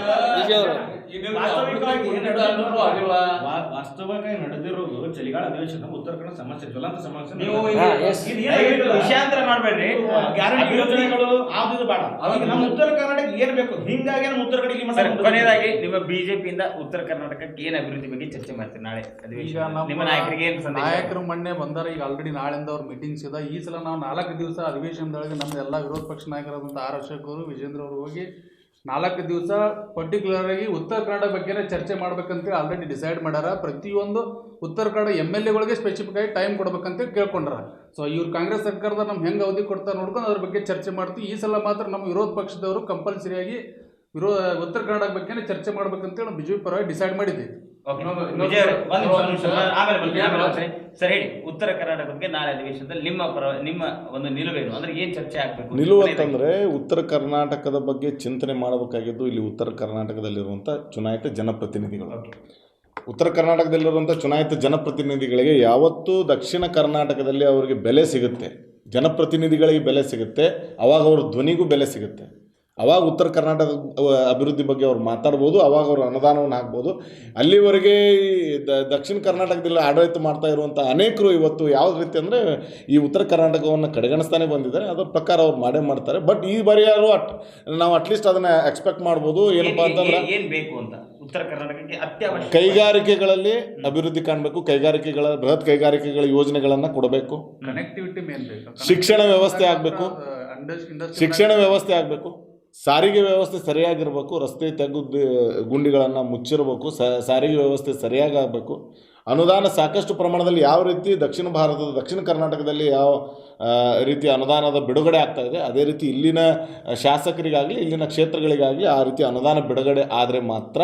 ವಾಸ್ತವವಾಗಿ ನಡೆದಿರೋದು ಚಳಿಗಾಲ ಅಧಿವೇಶನ ಉತ್ತರ ಕನ್ನಡ ಸಮಸ್ಯೆ, ಜ್ವಲಂತ ಸಮಸ್ಯೆ. ನೀವು ವಿಷಯಾಂತರ ಮಾಡಬೇಡ್ರಿ. ಗ್ಯಾರಂಟಿ ಯೋಜನೆಗಳು ಆಗುದು ಬೇಡ. ನಮ್ಮ ಉತ್ತರ ಕರ್ನಾಟಕ ಏನ್ ಬೇಕು, ಹಿಂಗಾಗಿ ನಮ್ಮ ಉತ್ತರ ಕಡೆಗೆ ಕೊನೆಯದಾಗಿ ನಿಮ್ಮ ಬಿಜೆಪಿಯಿಂದ ಉತ್ತರ ಕರ್ನಾಟಕಕ್ಕೆ ಏನ್ ಅಭಿವೃದ್ಧಿ ಬಗ್ಗೆ ಚರ್ಚೆ ಮಾಡ್ತೀವಿ ನಾಳೆ ಅಧಿವೇಶನ? ನಿಮ್ಮ ನಾಯಕರಿಗೆ ಏನ್ ಸಂದೇಶ? ನಾಯಕರು ಮೊನ್ನೆ ಬಂದಾರ. ಈಗ ಆಲ್ರೆಡಿ ನಾಳೆಯಿಂದ ಅವ್ರ ಮೀಟಿಂಗ್ಸ್ ಇದೆ. ಈ ಸಲ ನಾವು 4 ದಿವಸ ಅಧಿವೇಶನದೊಳಗೆ ನಮ್ಮ ಎಲ್ಲ ವಿರೋಧ ಪಕ್ಷ ನಾಯಕರಾದಂಥ ಆರ್ ಅಶೋಕ್ ಅವರು, ವಿಜೇಂದ್ರ ಅವರು ಹೋಗಿ 4 ದಿವಸ ಪರ್ಟಿಕ್ಯುಲರ್ ಆಗಿ ಉತ್ತರ ಕನ್ನಡ ಬಗ್ಗೆ ಚರ್ಚೆ ಮಾಡ್ಬೇಕಂತ ಆಲ್ರೆಡಿ ಡಿಸೈಡ್ ಮಾಡ್ಯಾರ. ಪ್ರತಿಯೊಂದು ಉತ್ತರ ಕನ್ನಡ MLAಗಳಿಗೆ ಸ್ಪೆಸಿಫಿಕ್ ಆಗಿ ಟೈಮ್ ಕೊಡ್ಬೇಕಂತ ಕೇಳ್ಕೊಂಡ್ರ. ಸೊ ಇವ್ರು ಕಾಂಗ್ರೆಸ್ ಸರ್ಕಾರದ ನಮ್ಗೆ ಹೆಂಗೆ ಅವಧಿ ಕೊಡ್ತಾರೆ ನೋಡ್ಕೊಂಡು ಅದ್ರ ಬಗ್ಗೆ ಚರ್ಚೆ ಮಾಡ್ತೀವಿ. ಈ ಸಲ ಮಾತ್ರ ನಮ್ಮ ವಿರೋಧ ಪಕ್ಷದವರು ಕಂಪಲ್ಸರಿಯಾಗಿ ಉತ್ತರ ಕನ್ನಡ ಬಗ್ಗೆ ಚರ್ಚೆ ಮಾಡ್ಬೇಕಂತೇಳಿ ನಾವು BJP ಪರವಾಗಿ ಡಿಸೈಡ್ ಮಾಡಿದ್ದೀವಿ. ವಿಜಯ್ ಅವರೇ, ಒಂದ್ ನಿಮಿಷ, ಆಮೇಲೆ ಬರ್ತೀನಿ. ಸರ್ ಹೇಳಿ, ಉತ್ತರ ಕರ್ನಾಟಕ ಬಗ್ಗೆ ನಾಳೆ ಅಧಿವೇಶನದಲ್ಲಿ ನಿಮ್ಮ ಒಂದು ನಿಲುವೇನು, ಅಂದ್ರೆ ಏನ್ ಚರ್ಚೆ ಆಗ್ಬೇಕು? ನಿಲುವು ಅಂತಂದ್ರೆ ಉತ್ತರ ಕರ್ನಾಟಕದ ಬಗ್ಗೆ ಚಿಂತನೆ ಮಾಡಬೇಕಾಗಿದ್ದು ಇಲ್ಲಿ ಉತ್ತರ ಕರ್ನಾಟಕದಲ್ಲಿರುವಂಥ ಚುನಾಯಿತ ಜನಪ್ರತಿನಿಧಿಗಳು. ಉತ್ತರ ಕರ್ನಾಟಕದಲ್ಲಿರುವಂಥ ಚುನಾಯಿತ ಜನಪ್ರತಿನಿಧಿಗಳಿಗೆ ಯಾವತ್ತೂ ದಕ್ಷಿಣ ಕರ್ನಾಟಕದಲ್ಲಿ ಅವರಿಗೆ ಬೆಲೆ ಸಿಗುತ್ತೆ, ಜನಪ್ರತಿನಿಧಿಗಳಿಗೆ ಬೆಲೆ ಸಿಗುತ್ತೆ, ಅವಾಗ ಅವ್ರ ಧ್ವನಿಗೂ ಬೆಲೆ ಸಿಗುತ್ತೆ. ಅವಾಗ ಉತ್ತರ ಕರ್ನಾಟಕ ಅಭಿವೃದ್ಧಿ ಬಗ್ಗೆ ಅವ್ರು ಮಾತಾಡ್ಬೋದು, ಅವಾಗ ಅವರು ಅನುದಾನವನ್ನು ಹಾಕ್ಬೋದು. ಅಲ್ಲಿವರೆಗೆ ದಕ್ಷಿಣ ಕರ್ನಾಟಕದಲ್ಲಿ ಆಡಳಿತ ಮಾಡ್ತಾ ಇರುವಂಥ ಅನೇಕರು ಇವತ್ತು ಯಾವುದೇ ರೀತಿ ಅಂದರೆ ಈ ಉತ್ತರ ಕರ್ನಾಟಕವನ್ನು ಕಡೆಗಣಿಸ್ತಾನೆ ಬಂದಿದ್ದಾರೆ. ಅದರ ಪ್ರಕಾರ ಅವ್ರು ಮಾಡೇ ಮಾಡ್ತಾರೆ. ಬಟ್ ಈ ಬಾರಿ ಯಾರು ನಾವು ಅಟ್ಲೀಸ್ಟ್ ಅದನ್ನು ಎಕ್ಸ್ಪೆಕ್ಟ್ ಮಾಡ್ಬೋದು. ಏನಪ್ಪ ಅಂತಂದ್ರೆ ಏನು ಬೇಕು ಅಂತ ಉತ್ತರ ಕರ್ನಾಟಕಕ್ಕೆ ಅತ್ಯವಶ್ಯ ಕೈಗಾರಿಕೆಗಳಲ್ಲಿ ಅಭಿವೃದ್ಧಿ ಕಾಣಬೇಕು, ಬೃಹತ್ ಕೈಗಾರಿಕೆಗಳ ಯೋಜನೆಗಳನ್ನು ಕೊಡಬೇಕು, ಕನೆಕ್ಟಿವಿಟಿ ಮೇನ್ ಬೇಕು, ಶಿಕ್ಷಣ ವ್ಯವಸ್ಥೆ ಆಗಬೇಕು, ಸಾರಿಗೆ ವ್ಯವಸ್ಥೆ ಸರಿಯಾಗಿರಬೇಕು, ರಸ್ತೆ ತೆಗೆದು ಗುಂಡಿಗಳನ್ನು ಮುಚ್ಚಿರಬೇಕು, ಸಾರಿಗೆ ವ್ಯವಸ್ಥೆ ಸರಿಯಾಗಿ ಆಗಬೇಕು, ಅನುದಾನ ಸಾಕಷ್ಟು ಪ್ರಮಾಣದಲ್ಲಿ ಯಾವ ರೀತಿ ದಕ್ಷಿಣ ಕರ್ನಾಟಕದಲ್ಲಿ ಯಾವ ರೀತಿ ಅನುದಾನದ ಬಿಡುಗಡೆ ಆಗ್ತಾ ಇದೆ ಅದೇ ರೀತಿ ಇಲ್ಲಿನ ಶಾಸಕರಿಗಾಗಲಿ ಇಲ್ಲಿನ ಕ್ಷೇತ್ರಗಳಿಗಾಗಲಿ ಆ ರೀತಿ ಅನುದಾನ ಬಿಡುಗಡೆ ಆದರೆ ಮಾತ್ರ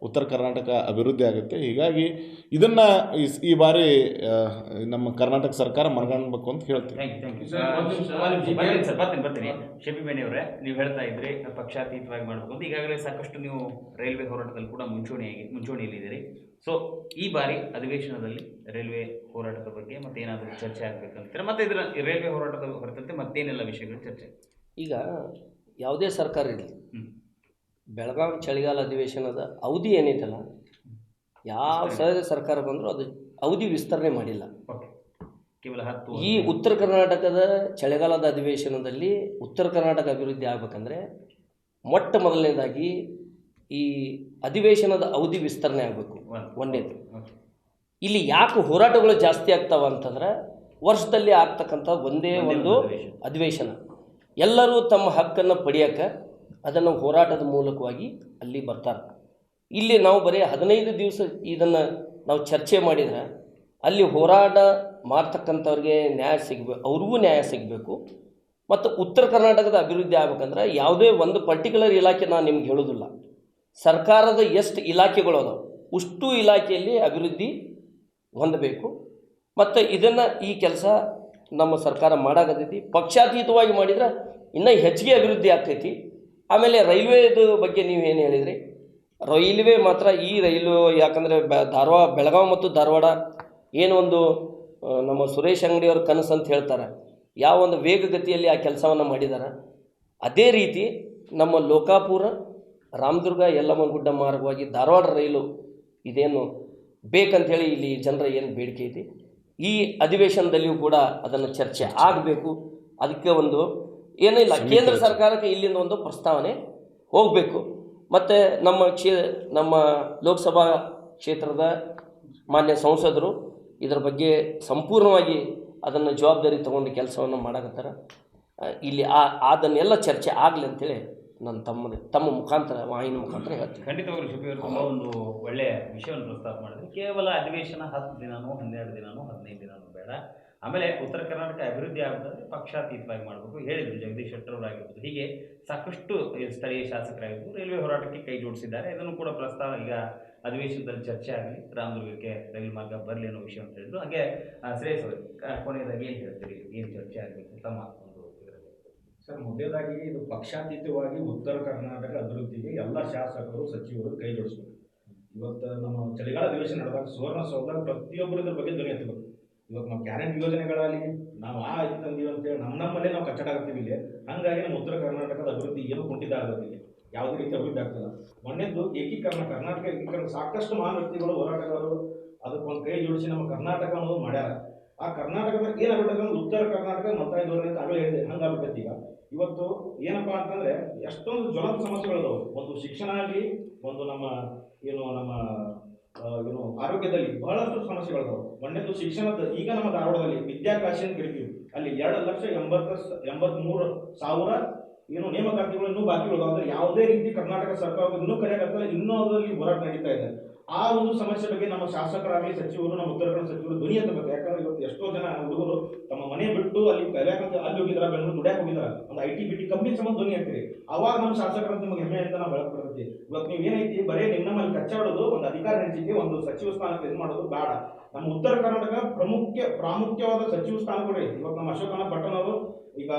ಉತ್ತರ ಕರ್ನಾಟಕ ಅಭಿವೃದ್ಧಿ ಆಗುತ್ತೆ. ಹೀಗಾಗಿ ಇದನ್ನು ಈ ಬಾರಿ ನಮ್ಮ ಕರ್ನಾಟಕ ಸರ್ಕಾರ ಮನಗಾಣಬೇಕು ಅಂತ ಹೇಳ್ತೀವಿ. ಬರ್ತೀನಿ. ಶಫಿ ಅವರೇ, ನೀವು ಹೇಳ್ತಾ ಇದ್ರಿ ಪಕ್ಷಾತೀತವಾಗಿ ಮಾಡಬೇಕು ಅಂತ. ಈಗಾಗಲೇ ಸಾಕಷ್ಟು ನೀವು ರೈಲ್ವೆ ಹೋರಾಟದಲ್ಲಿ ಕೂಡ ಮುಂಚೂಣಿಯಲ್ಲಿದ್ದೀರಿ. ಸೊ ಈ ಬಾರಿ ಅಧಿವೇಶನದಲ್ಲಿ ರೈಲ್ವೆ ಹೋರಾಟದ ಬಗ್ಗೆ ಮತ್ತೆ ಏನಾದರೂ ಚರ್ಚೆ ಆಗಬೇಕಂತಾರೆ, ಮತ್ತೆ ಇದರ ರೈಲ್ವೆ ಹೋರಾಟದ ಹೊರತಂತೆ ಮತ್ತೇನೆಲ್ಲ ವಿಷಯಗಳು ಚರ್ಚೆ? ಈಗ ಯಾವುದೇ ಸರ್ಕಾರ ಇರಲಿ, ಬೆಳಗಾವಿ ಚಳಿಗಾಲ ಅಧಿವೇಶನದ ಅವಧಿ ಏನೈತಲ್ಲ, ಯಾವ ಸರ್ಕಾರ ಬಂದರೂ ಅದು ಅವಧಿ ವಿಸ್ತರಣೆ ಮಾಡಿಲ್ಲ. ಕೇವಲ 10. ಈ ಉತ್ತರ ಕರ್ನಾಟಕದ ಚಳಿಗಾಲದ ಅಧಿವೇಶನದಲ್ಲಿ ಉತ್ತರ ಕರ್ನಾಟಕ ಅಭಿವೃದ್ಧಿ ಆಗಬೇಕಂದ್ರೆ ಮೊಟ್ಟ ಮೊದಲನೇದಾಗಿ ಈ ಅಧಿವೇಶನದ ಅವಧಿ ವಿಸ್ತರಣೆ ಆಗಬೇಕು. ಒಂದೇದು. ಇಲ್ಲಿ ಯಾಕೆ ಹೋರಾಟಗಳು ಜಾಸ್ತಿ ಆಗ್ತಾವ ಅಂತಂದ್ರೆ ವರ್ಷದಲ್ಲಿ ಆಗ್ತಕ್ಕಂಥ ಒಂದೇ ಒಂದು ಅಧಿವೇಶನ. ಎಲ್ಲರೂ ತಮ್ಮ ಹಕ್ಕನ್ನು ಪಡೆಯೋಕ್ಕೆ ಅದನ್ನು ಹೋರಾಟದ ಮೂಲಕವಾಗಿ ಅಲ್ಲಿ ಬರ್ತಾರೆ. ಇಲ್ಲಿ ನಾವು ಬರೀ 15 ದಿವಸ ಇದನ್ನು ನಾವು ಚರ್ಚೆ ಮಾಡಿದರೆ ಅಲ್ಲಿ ಹೋರಾಟ ಮಾಡ್ತಕ್ಕಂಥವ್ರಿಗೆ ನ್ಯಾಯ ಸಿಗಬೇಕು, ಅವ್ರಿಗೂ ನ್ಯಾಯ ಸಿಗಬೇಕು. ಮತ್ತು ಉತ್ತರ ಕರ್ನಾಟಕದ ಅಭಿವೃದ್ಧಿ ಆಗ್ಬೇಕಂದ್ರೆ ಯಾವುದೇ ಒಂದು ಪರ್ಟಿಕ್ಯುಲರ್ ಇಲಾಖೆ ನಾನು ನಿಮ್ಗೆ ಹೇಳೋದಿಲ್ಲ, ಸರ್ಕಾರದ ಎಷ್ಟು ಇಲಾಖೆಗಳು ಅದಾವೆ ಅಷ್ಟು ಇಲಾಖೆಯಲ್ಲಿ ಅಭಿವೃದ್ಧಿ ಹೊಂದಬೇಕು. ಮತ್ತು ಇದನ್ನು ಈ ಕೆಲಸ ನಮ್ಮ ಸರ್ಕಾರ ಮಾಡಾಕತ್ತೈತಿ. ಪಕ್ಷಾತೀತವಾಗಿ ಮಾಡಿದ್ರೆ ಇನ್ನೂ ಹೆಚ್ಚಿಗೆ ಅಭಿವೃದ್ಧಿ ಆಗ್ತೈತಿ. ಆಮೇಲೆ ರೈಲ್ವೇದು ಬಗ್ಗೆ ನೀವೇನು ಹೇಳಿದ್ರಿ, ರೈಲ್ವೆ ಮಾತ್ರ ಈ ರೈಲು ಯಾಕಂದರೆ ಬೆಳಗಾವಿ ಮತ್ತು ಧಾರವಾಡ ಏನು ಒಂದು ನಮ್ಮ ಸುರೇಶ್ ಅಂಗಡಿಯವ್ರ ಕನಸು ಅಂತ ಹೇಳ್ತಾರೆ, ಯಾವ ಒಂದು ವೇಗಗತಿಯಲ್ಲಿ ಆ ಕೆಲಸವನ್ನು ಮಾಡಿದ್ದಾರೆ, ಅದೇ ರೀತಿ ನಮ್ಮ ಲೋಕಾಪುರ ರಾಮದುರ್ಗ ಯಲ್ಲಮ್ಮಗುಡ್ಡ ಮಾರ್ಗವಾಗಿ ಧಾರವಾಡ ರೈಲು ಇದೇನು ಬೇಕಂಥೇಳಿ ಇಲ್ಲಿ ಜನರ ಏನು ಬೇಡಿಕೆ ಐತಿ, ಈ ಅಧಿವೇಶನದಲ್ಲಿಯೂ ಕೂಡ ಅದನ್ನು ಚರ್ಚೆ ಆಗಬೇಕು. ಅದಕ್ಕೆ ಒಂದು ಏನಿಲ್ಲ, ಕೇಂದ್ರ ಸರ್ಕಾರಕ್ಕೆ ಇಲ್ಲಿಂದ ಒಂದು ಪ್ರಸ್ತಾವನೆ ಹೋಗಬೇಕು. ಮತ್ತು ನಮ್ಮ ಲೋಕಸಭಾ ಕ್ಷೇತ್ರದ ಮಾನ್ಯ ಸಂಸದರು ಇದರ ಬಗ್ಗೆ ಸಂಪೂರ್ಣವಾಗಿ ಅದನ್ನು ಜವಾಬ್ದಾರಿ ತಗೊಂಡು ಕೆಲಸವನ್ನು ಮಾಡಕತ್ತಾರೆ. ಇಲ್ಲಿ ಅದನ್ನೆಲ್ಲ ಚರ್ಚೆ ಆಗಲಿ ಅಂತೇಳಿ ನಾನು ತಮ್ಮ ಮುಖಾಂತರ ವಾಹಿನಿ ಮುಖಾಂತರ ಹೇಳ್ತೀನಿ. ಖಂಡಿತವಾಗ್ಲೂ ಶಫಿ ಅವರು ತುಂಬ ಒಂದು ಒಳ್ಳೆಯ ವಿಷಯವನ್ನು ಪ್ರಸ್ತಾಪ ಮಾಡಿದ್ರಿ. ಕೇವಲ ಅಧಿವೇಶನ 10 ದಿನನೂ 12 ದಿನನೂ 15 ದಿನನೂ ಬೇಡ. ಆಮೇಲೆ ಉತ್ತರ ಕರ್ನಾಟಕ ಅಭಿವೃದ್ಧಿ ಆಗಬೇಕಾದ್ರೆ ಪಕ್ಷಾತೀತವಾಗಿ ಮಾಡಬೇಕು ಹೇಳಿದ್ರು ಜಗದೀಶ್ ಶೆಟ್ಟರ್ ಅವರಾಗಿರ್ಬೋದು. ಹೀಗೆ ಸಾಕಷ್ಟು ಸ್ಥಳೀಯ ಶಾಸಕರಾಗಿರ್ಬೋದು ರೈಲ್ವೆ ಹೋರಾಟಕ್ಕೆ ಕೈ ಜೋಡಿಸಿದ್ದಾರೆ. ಇದನ್ನು ಕೂಡ ಪ್ರಸ್ತಾವ ಈಗ ಅಧಿವೇಶನದಲ್ಲಿ ಚರ್ಚೆ ಆಗಲಿ, ರಾಮದುರ್ಗಕ್ಕೆ ರೈಲು ಮಾರ್ಗ ಬರಲಿ ಅನ್ನೋ ವಿಷಯ ಅಂತ ಹೇಳಿದ್ರು. ಹಾಗೆ ಶ್ರೇಯಸ್ ಅವರು ಕೊನೆಯದಾಗಿ ಏನು ಹೇಳ್ತೀರಿ, ಏನು ಚರ್ಚೆ ಆಗಬೇಕು ತಮ್ಮ ಒಂದು ಇದರಲ್ಲಿ? ಸರ್, ಮೊದಲನೇದಾಗಿ ಇದು ಪಕ್ಷಾತೀತವಾಗಿ ಉತ್ತರ ಕರ್ನಾಟಕ ಅಭಿವೃದ್ಧಿಗೆ ಎಲ್ಲ ಶಾಸಕರು ಸಚಿವರು ಕೈ ಜೋಡಿಸ್ಬೇಕು. ಇವತ್ತು ನಮ್ಮ ಚಳಿಗಾಲ ಅಧಿವೇಶನ ನಡೆದಾಗ ಸುವರ್ಣಸೌಧದಾಗ ಪ್ರತಿಯೊಬ್ಬರು ಇದ್ರ ಬಗ್ಗೆ ಧ್ವನಿ ಎತ್ತಬೇಕು. ಇವತ್ತು ನಾವು ಗ್ಯಾರಂಟಿ ಯೋಜನೆಗಳಲ್ಲಿ ನಾವು ಇದು ತಂದೀವಿ ಅಂತೇಳಿ ನಮ್ಮಲ್ಲೇ ನಾವು ಕಚ್ಚಡ ಆಗ್ತೀವಿ ಇಲ್ಲಿ. ಹಾಗಾಗಿ ನಮ್ಮ ಉತ್ತರ ಕರ್ನಾಟಕದ ಅಭಿವೃದ್ಧಿ ಏನು ಕುಂಠಿತ ಆಗುತ್ತೆ, ಇಲ್ಲಿ ಯಾವುದೇ ರೀತಿ ಅಭಿವೃದ್ಧಿ ಆಗ್ತದೆ. ಮೊನ್ನೆದ್ದು ಕರ್ನಾಟಕ ಏಕೀಕರಣ ಸಾಕಷ್ಟು ಮಹಾನ್ ವ್ಯಕ್ತಿಗಳು ಹೋರಾಟಗಾರರು ಅದಕ್ಕೊಂದು ಕೈ ಜೋಡಿಸಿ ನಮ್ಮ ಕರ್ನಾಟಕ ಅನ್ನೋದು ಮಾಡ್ಯಾರ. ಆ ಕರ್ನಾಟಕದ ಏನಾಗ್ಬಿಟ್ಟಂದ್ರೆ ಉತ್ತರ ಕರ್ನಾಟಕ ಮತ ಧೋರಣೆ ಅಂತ ಆಗಲೇ ಹೇಳಿದೆ, ಹಂಗಾಗ್ಬಿಟ್ಟೈತಿ. ಈಗ ಇವತ್ತು ಏನಪ್ಪಾ ಅಂತಂದ್ರೆ ಎಷ್ಟೊಂದು ಜ್ವಲಂತ ಸಮಸ್ಯೆಗಳಿದಾವೆ. ಒಂದು ಶಿಕ್ಷಣ ಆಗಲಿ, ಒಂದು ನಮ್ಮ ಆರೋಗ್ಯದಲ್ಲಿ ಬಹಳಷ್ಟು ಸಮಸ್ಯೆಗಳಿದಾವೆ. ಮೊನ್ನೆದು ಶಿಕ್ಷಣದ ಈಗ ನಮ್ಮ ಧಾರವಾಡದಲ್ಲಿ ವಿದ್ಯಾಕಾಶಿ ಅಂತ ಕರಿತೀವಿ, ಅಲ್ಲಿ 2,83,000 ನೇಮಕಾತಿಗಳು ಇನ್ನೂ ಬಾಕಿ ಉಳಿದಾವೆ. ಅಂದ್ರೆ ಯಾವುದೇ ರೀತಿ ಕರ್ನಾಟಕ ಸರ್ಕಾರ ಇನ್ನೂ ಕರೆಯಾಗತ್ತಲ್ಲ, ಇನ್ನೂ ಅದರಲ್ಲಿ ಹೋರಾಟ ನಡೀತಾ ಇದೆ. ಆ ಒಂದು ಸಮಸ್ಯೆ ಬಗ್ಗೆ ನಮ್ಮ ಶಾಸಕರಾಗಲಿ ಸಚಿವರು, ನಮ್ಮ ಉತ್ತರ ಕನ್ನಡ ಸಚಿವರು ಧ್ವನಿ ಎತ್ತಬೇಕು. ಯಾಕಂದ್ರೆ ಇವತ್ತು ಎಷ್ಟೋ ಜನ ಹುಡುಗರು ತಮ್ಮ ಮನೆ ಬಿಟ್ಟು ಅಲ್ಲಿ ಕಲಿಯಾಕಂತ ಅಲ್ಲಿ ಹೋಗಿದಾರ, ಬೆಂಗಳೂರು ದುಡ್ಯಾಕ್ ಹೋಗಿದಾರ, ಒಂದು IT BT ಕಂಪ್ನಿ ಸಂಬಂಧ ಧ್ವನಿ ಎತ್ತಿರಿ. ಅವಾಗ ನಮ್ಮ ಶಾಸಕರಂತ ನಿಮಗೆ ಹೆಮ್ಮೆ ಅಂತ ನಾವು ಬೆಳಕು ಬರ್ತೈತಿ. ಇವತ್ತು ನೀವು ಏನೈತಿ ಬರೀ ನಿಮ್ಮಲ್ಲಿ ಕಚ್ಚಾಡೋದು, ಒಂದು ಅಧಿಕಾರ ಹೆಚ್ಚಿಗೆ ಒಂದು ಸಚಿವ ಸ್ಥಾನಕ್ಕೆ ಇದು ಮಾಡೋದು ಬೇಡ. ನಮ್ಮ ಉತ್ತರ ಕರ್ನಾಟಕ ಪ್ರಾಮುಖ್ಯವಾದ ಸಚಿವ ಸ್ಥಾನ ಕೊಡಿ. ಇವತ್ತು ನಮ್ಮ ಅಶೋಕನ ಪಟ್ಟಣ ಅವರು ಈಗ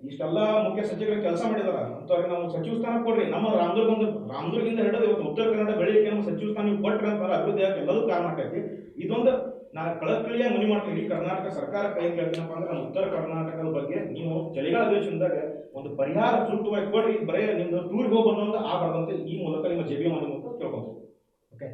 ಇಷ್ಟೆಲ್ಲ ಮುಖ್ಯ ಸಚಿವರಿಗೆ ಕೆಲಸ ಮಾಡಿದಾರ, ಅಂತವ್ರಿಗೆ ನಾವು ಸಚಿವ ಸ್ಥಾನ ಕೊಡ್ರಿ. ನಮ್ಮ ರಾಮದುರ್ಗದಿಂದ ಹಿಡಿದು ಇವತ್ತು ಉತ್ತರ ಕನ್ನಡ ಬೆಳೆಯಕ್ಕೆ ನಮ್ಮ ಸಚಿವ ಸ್ಥಾನ ನೀವು ಕೊಟ್ರಿ ಅಂತಾರೆ, ಅಭಿವೃದ್ಧಿ ಆಗಕ್ಕೆ ಎಲ್ಲದೂ ಕಾರಣ ಆಗ್ತೈತಿ. ಇದೊಂದು ನಾನು ಕಳಕಳಿಯ ಮನವಿ ಮಾಡ್ತೀನಿ ಕರ್ನಾಟಕ ಸರ್ಕಾರ ಕೈ ಕೇಳ್ತೀನಪ್ಪ ಅಂದ್ರೆ ನಮ್ಮ ಉತ್ತರ ಕರ್ನಾಟಕದ ಬಗ್ಗೆ ನೀವು ಚಳಿಗಾಲ ಅಧಿವೇಶನದಾಗ ಒಂದು ಪರಿಹಾರ ಸೂಕ್ತವಾಗಿ ಕೊಡ್ರಿ. ಬರೀ ನಿಮ್ದು ಟೂರ್ಗೆ ಹೋಗಿ ಬಂದಂತ ಆಗಬಾರ್ದಂತೆ ಈ ಮೂಲಕ ನಿಮ್ಮ JBM ಅಂತ ಕೇಳ್ಕೊಂತೀವಿ. ಓಕೆ,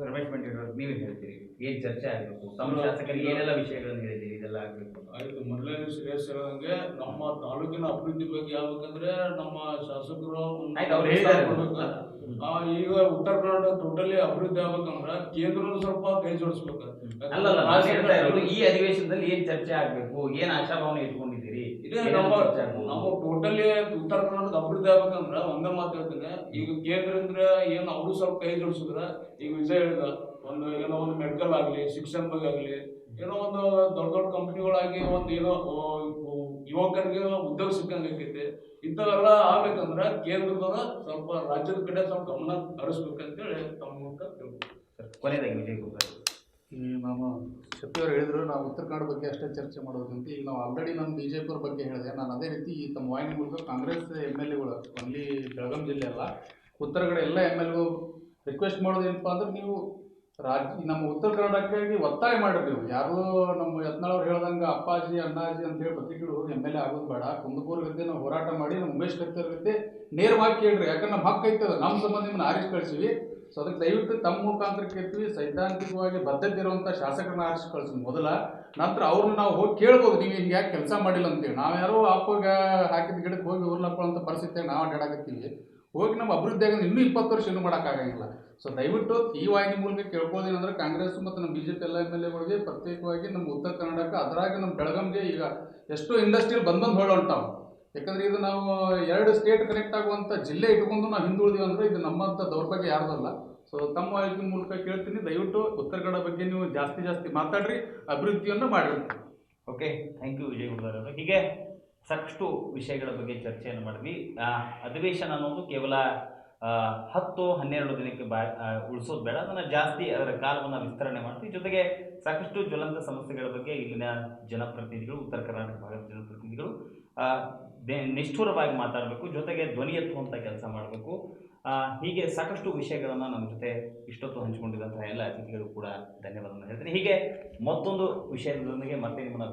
ರಮೇಶ್ ಬಂಡೀರ್ ಅವರು ನೀವೇ ಹೇಳ್ತೀರಿ, ಏನ್ ಚರ್ಚೆ ಆಗಬೇಕು, ತಮ್ಮ ಶಾಸಕರಿಗೆ ಏನೆಲ್ಲ ವಿಷಯಗಳನ್ನು ಹೇಳಿದ್ದೀರಿ, ಇದೆಲ್ಲ ಆಗಬೇಕು? ಆಯ್ತು, ಮೊದಲನೇ ಶ್ರೇಯಸ್ ಹೇಳಂಗೆ ನಮ್ಮ ತಾಲೂಕಿನ ಅಭಿವೃದ್ಧಿ ಬಗ್ಗೆ ಹೇಳ್ಬೇಕಂದ್ರೆ ನಮ್ಮ ಶಾಸಕರು ಅವ್ರು ಹೇಳಿದ್ದಾರೆ. ಈಗ ಉತ್ತರ ಕನ್ನಡ ಟೋಟಲಿ ಅಭಿವೃದ್ಧಿ ಆಗ್ಬೇಕಂದ್ರೆ ಕೇಂದ್ರನು ಸ್ವಲ್ಪ ಕೈ ಜೋಡಿಸ್ಬೇಕು. ಅಲ್ಲಲ್ಲ, ನಾನು ಹೇಳ್ತಾ ಇರೋದು ಈ ಅಧಿವೇಶನದಲ್ಲಿ ಏನ್ ಚರ್ಚೆ ಆಗ್ಬೇಕು, ಏನ್ ಆಶಾಭಾವನೆ ಇಟ್ಕೊಂಡಿದ್ದೀರಿ? ಇದೇ ನಮ್ಮ ಟೋಟಲಿ ಉತ್ತರ ಕರ್ನಾಟಕ ಅಭಿವೃದ್ಧಿ ಆಗ್ಬೇಕಂದ್ರ ಒಂದೇ ಮಾತು ಹೇಳ್ತೇನೆ. ಈಗ ಕೇಂದ್ರದಿಂದ ಏನು ಅವರು ಸ್ವಲ್ಪ ಕೈ ಜೋಡಿಸಿದ್ರ, ಈಗ ವಿಜಯ್ ಹೇಳಿದ ಒಂದು ಏನೋ ಒಂದು ಮೆಡಿಕಲ್ ಆಗ್ಲಿ, ಶಿಕ್ಷಣ ಬಗ್ಗೆ ಆಗ್ಲಿ, ಏನೋ ಒಂದು ದೊಡ್ಡ ದೊಡ್ಡ ಕಂಪ್ನಿಗಳಾಗಿ ಒಂದು ಏನೋ ಯುವಕರಿಗೆ ಉದ್ಯೋಗ ಸಿಕ್ಕಂಗೆ ಆಗೈತಿ. ಇಂಥವೆಲ್ಲ ಆಗ್ಬೇಕಂದ್ರ ಕೇಂದ್ರದವರ ಸ್ವಲ್ಪ ರಾಜ್ಯದ ಕಡೆ ಸ್ವಲ್ಪ ಗಮನ ಹರಿಸ್ಬೇಕಂತೇಳಿ ತಮ್ಮ ಮೂಲಕ ಕೊನೆಯದಾಗಿ ವಿಜಯ್ ಕುಮಾರ್ ಈ ನಮ್ಮ ಶೆಟ್ಟಿಯವರು ಹೇಳಿದ್ರು ನಾವು ಉತ್ತರ ಕನ್ನಡ ಬಗ್ಗೆ ಅಷ್ಟೇ ಚರ್ಚೆ ಮಾಡೋದಂತ. ಈಗ ನಾವು ಆಲ್ರೆಡಿ ನಮ್ಮ BJP ಅವ್ರ ಬಗ್ಗೆ ಹೇಳಿದೆ. ನಾನು ಅದೇ ರೀತಿ ತಮ್ಮ ವಾಹಿನಿ ಮೂಲಕ ಕಾಂಗ್ರೆಸ್ MLAಗಳು ಅಲ್ಲಿ ಬೆಳಗಾಂ ಜಿಲ್ಲೆ ಅಲ್ಲ, ಉತ್ತರ ಕಡೆ ಎಲ್ಲ MLAಗಳು ರಿಕ್ವೆಸ್ಟ್ ಮಾಡೋದೇನಪ್ಪ ಅಂದ್ರೆ ನೀವು ನಮ್ಮ ಉತ್ತರ ಕನ್ನಡಕ್ಕಾಗಿ ಒತ್ತಾಯ ಮಾಡಿರಿ. ನೀವು ಯಾರು ನಮ್ಮ ಯತ್ನಾಳ್ ಅವ್ರು ಹೇಳ್ದಂಗೆ ಅಪ್ಪಾಜಿ ಅಣ್ಣಾಜಿ ಅಂತ ಹೇಳಿ ಬತ್ತಿಗಳು MLA ಆಗೋದು ಬೇಡ. ಕುಂದಪುರ ಗದ್ದೆ ನಾವು ಹೋರಾಟ ಮಾಡಿ ನಮ್ಮ ಉಮೇಶ್ ಕತ್ತೇರ್ ಗದ್ದೆ ನೇರವಾಗಿ ಕೇಳ್ರಿ. ಯಾಕಂದ್ರೆ ನಮ್ಮ ಹಕ್ಕು ಐತದ, ನಮ್ಮ ಸಂಬಂಧ ನಿಮ್ಮನ್ನ ಆರಿಸಿ ಕಳಿಸಿವಿ. ಸೊ ಅದಕ್ಕೆ ದಯವಿಟ್ಟು ತಮ್ಮ ಮುಖಾಂತರ ಕೇಳ್ತೀವಿ, ಸೈದ್ಧಾಂತಿಕವಾಗಿ ಬದ್ಧತೆ ಇರುವಂಥ ಶಾಸಕರನ್ನ ಆರಿಸಿ ಕಳಿಸಿ ಮೊದಲ. ನಂತರ ಅವ್ರನ್ನ ನಾವು ಹೋಗಿ ಕೇಳ್ಬೋದು, ನೀವು ಹಿಂಗೆ ಯಾಕೆ ಕೆಲಸ ಮಾಡಿಲ್ಲ ಅಂತೇಳಿ. ನಾವು ಯಾರೋ ಅಪ್ಪಗ ಹಾಕಿದ ಗಿಡಕ್ಕೆ ಹೋಗಿ ಉರ್ಲಪ್ಪಂಥ ಪರಿಸ್ಥಿತಿಯಾಗಿ ನಾವು ಅಡ್ಡಾಡಕತ್ತೀವಿ. ಹೋಗಿ ನಮ್ಮ ಅಭಿವೃದ್ಧಿಯಾಗ ಇನ್ನೂ 20 ವರ್ಷ ಇನ್ನೂ ಮಾಡೋಕ್ಕಾಗಂಗಿಲ್ಲ. ಸೊ ದಯವಿಟ್ಟು ಈ ವಾಹಿನಿ ಮೂಲಕ ಕೇಳ್ಬೋದೇನಂದ್ರೆ ಕಾಂಗ್ರೆಸ್ ಮತ್ತು ನಮ್ಮ BJP ಎಲ್ಲ MLAಗಳಿಗೆ ಪ್ರತ್ಯೇಕವಾಗಿ ನಮ್ಮ ಉತ್ತರ ಕನ್ನಡಕ್ಕೆ, ಅದರಾಗ ನಮ್ಮ ಬೆಳಗಾಂಗೆ ಈಗ ಎಷ್ಟೋ ಇಂಡಸ್ಟ್ರಿಯಲ್ಲಿ ಬಂದು ಹೊಳ್ಳೊಂಟಾವು. ಯಾಕಂದರೆ ಇದು ನಾವು 2 ಸ್ಟೇಟ್ ಕನೆಕ್ಟ್ ಆಗುವಂಥ ಜಿಲ್ಲೆ ಇಟ್ಕೊಂಡು ನಾವು ಹಿಂದುಳಿದೀವಿ ಅಂದರೆ ಇದು ನಮ್ಮಂಥ ದೌರ್ಭಾಗ್ಯ ಯಾರ್ದಲ್ಲ. ಸೊ ತಮ್ಮ ವಾಹಿನಿ ಮೂಲಕ ಕೇಳ್ತೀನಿ, ದಯವಿಟ್ಟು ಉತ್ತರ ಕನ್ನಡ ಬಗ್ಗೆ ನೀವು ಜಾಸ್ತಿ ಮಾತಾಡ್ರಿ, ಅಭಿವೃದ್ಧಿಯನ್ನು ಮಾಡಿರ್ತೀವಿ. Okay, thank you Vijay Kumar ಅವರು. ಹೀಗೆ ಸಾಕಷ್ಟು ವಿಷಯಗಳ ಬಗ್ಗೆ ಚರ್ಚೆಯನ್ನು ಮಾಡಿದ್ವಿ. ಅಧಿವೇಶನ ಅನ್ನೋದು ಕೇವಲ 10-12 ದಿನಕ್ಕೆ ಉಳಿಸೋದು ಬೇಡ, ಅದನ್ನು ಜಾಸ್ತಿ ಅದರ ಕಾಲವನ್ನು ವಿಸ್ತರಣೆ ಮಾಡ್ತೀವಿ. ಜೊತೆಗೆ ಸಾಕಷ್ಟು ಜ್ವಲಂತ ಸಮಸ್ಯೆಗಳ ಬಗ್ಗೆ ಇಲ್ಲಿನ ಜನಪ್ರತಿನಿಧಿಗಳು, ಉತ್ತರ ಕರ್ನಾಟಕ ಭಾಗದ ಜನಪ್ರತಿನಿಧಿಗಳು ನಿಷ್ಠುರವಾಗಿ ಮಾತಾಡಬೇಕು, ಜೊತೆಗೆ ಧ್ವನಿ ಎತ್ತುವಂಥ ಕೆಲಸ ಮಾಡಬೇಕು. ಹೀಗೆ ಸಾಕಷ್ಟು ವಿಷಯಗಳನ್ನು ನಮ್ಮ ಜೊತೆ ಇಷ್ಟೊತ್ತು ಹಂಚಿಕೊಂಡಿದ್ದಂತಹ ಎಲ್ಲ ಅತಿಥಿಗಳು ಕೂಡ ಧನ್ಯವಾದವನ್ನು ಹೇಳ್ತೀನಿ. ಹೀಗೆ ಮತ್ತೊಂದು ವಿಷಯದೊಂದಿಗೆ ಮತ್ತೆ ನಿಮ್ಮನ್ನು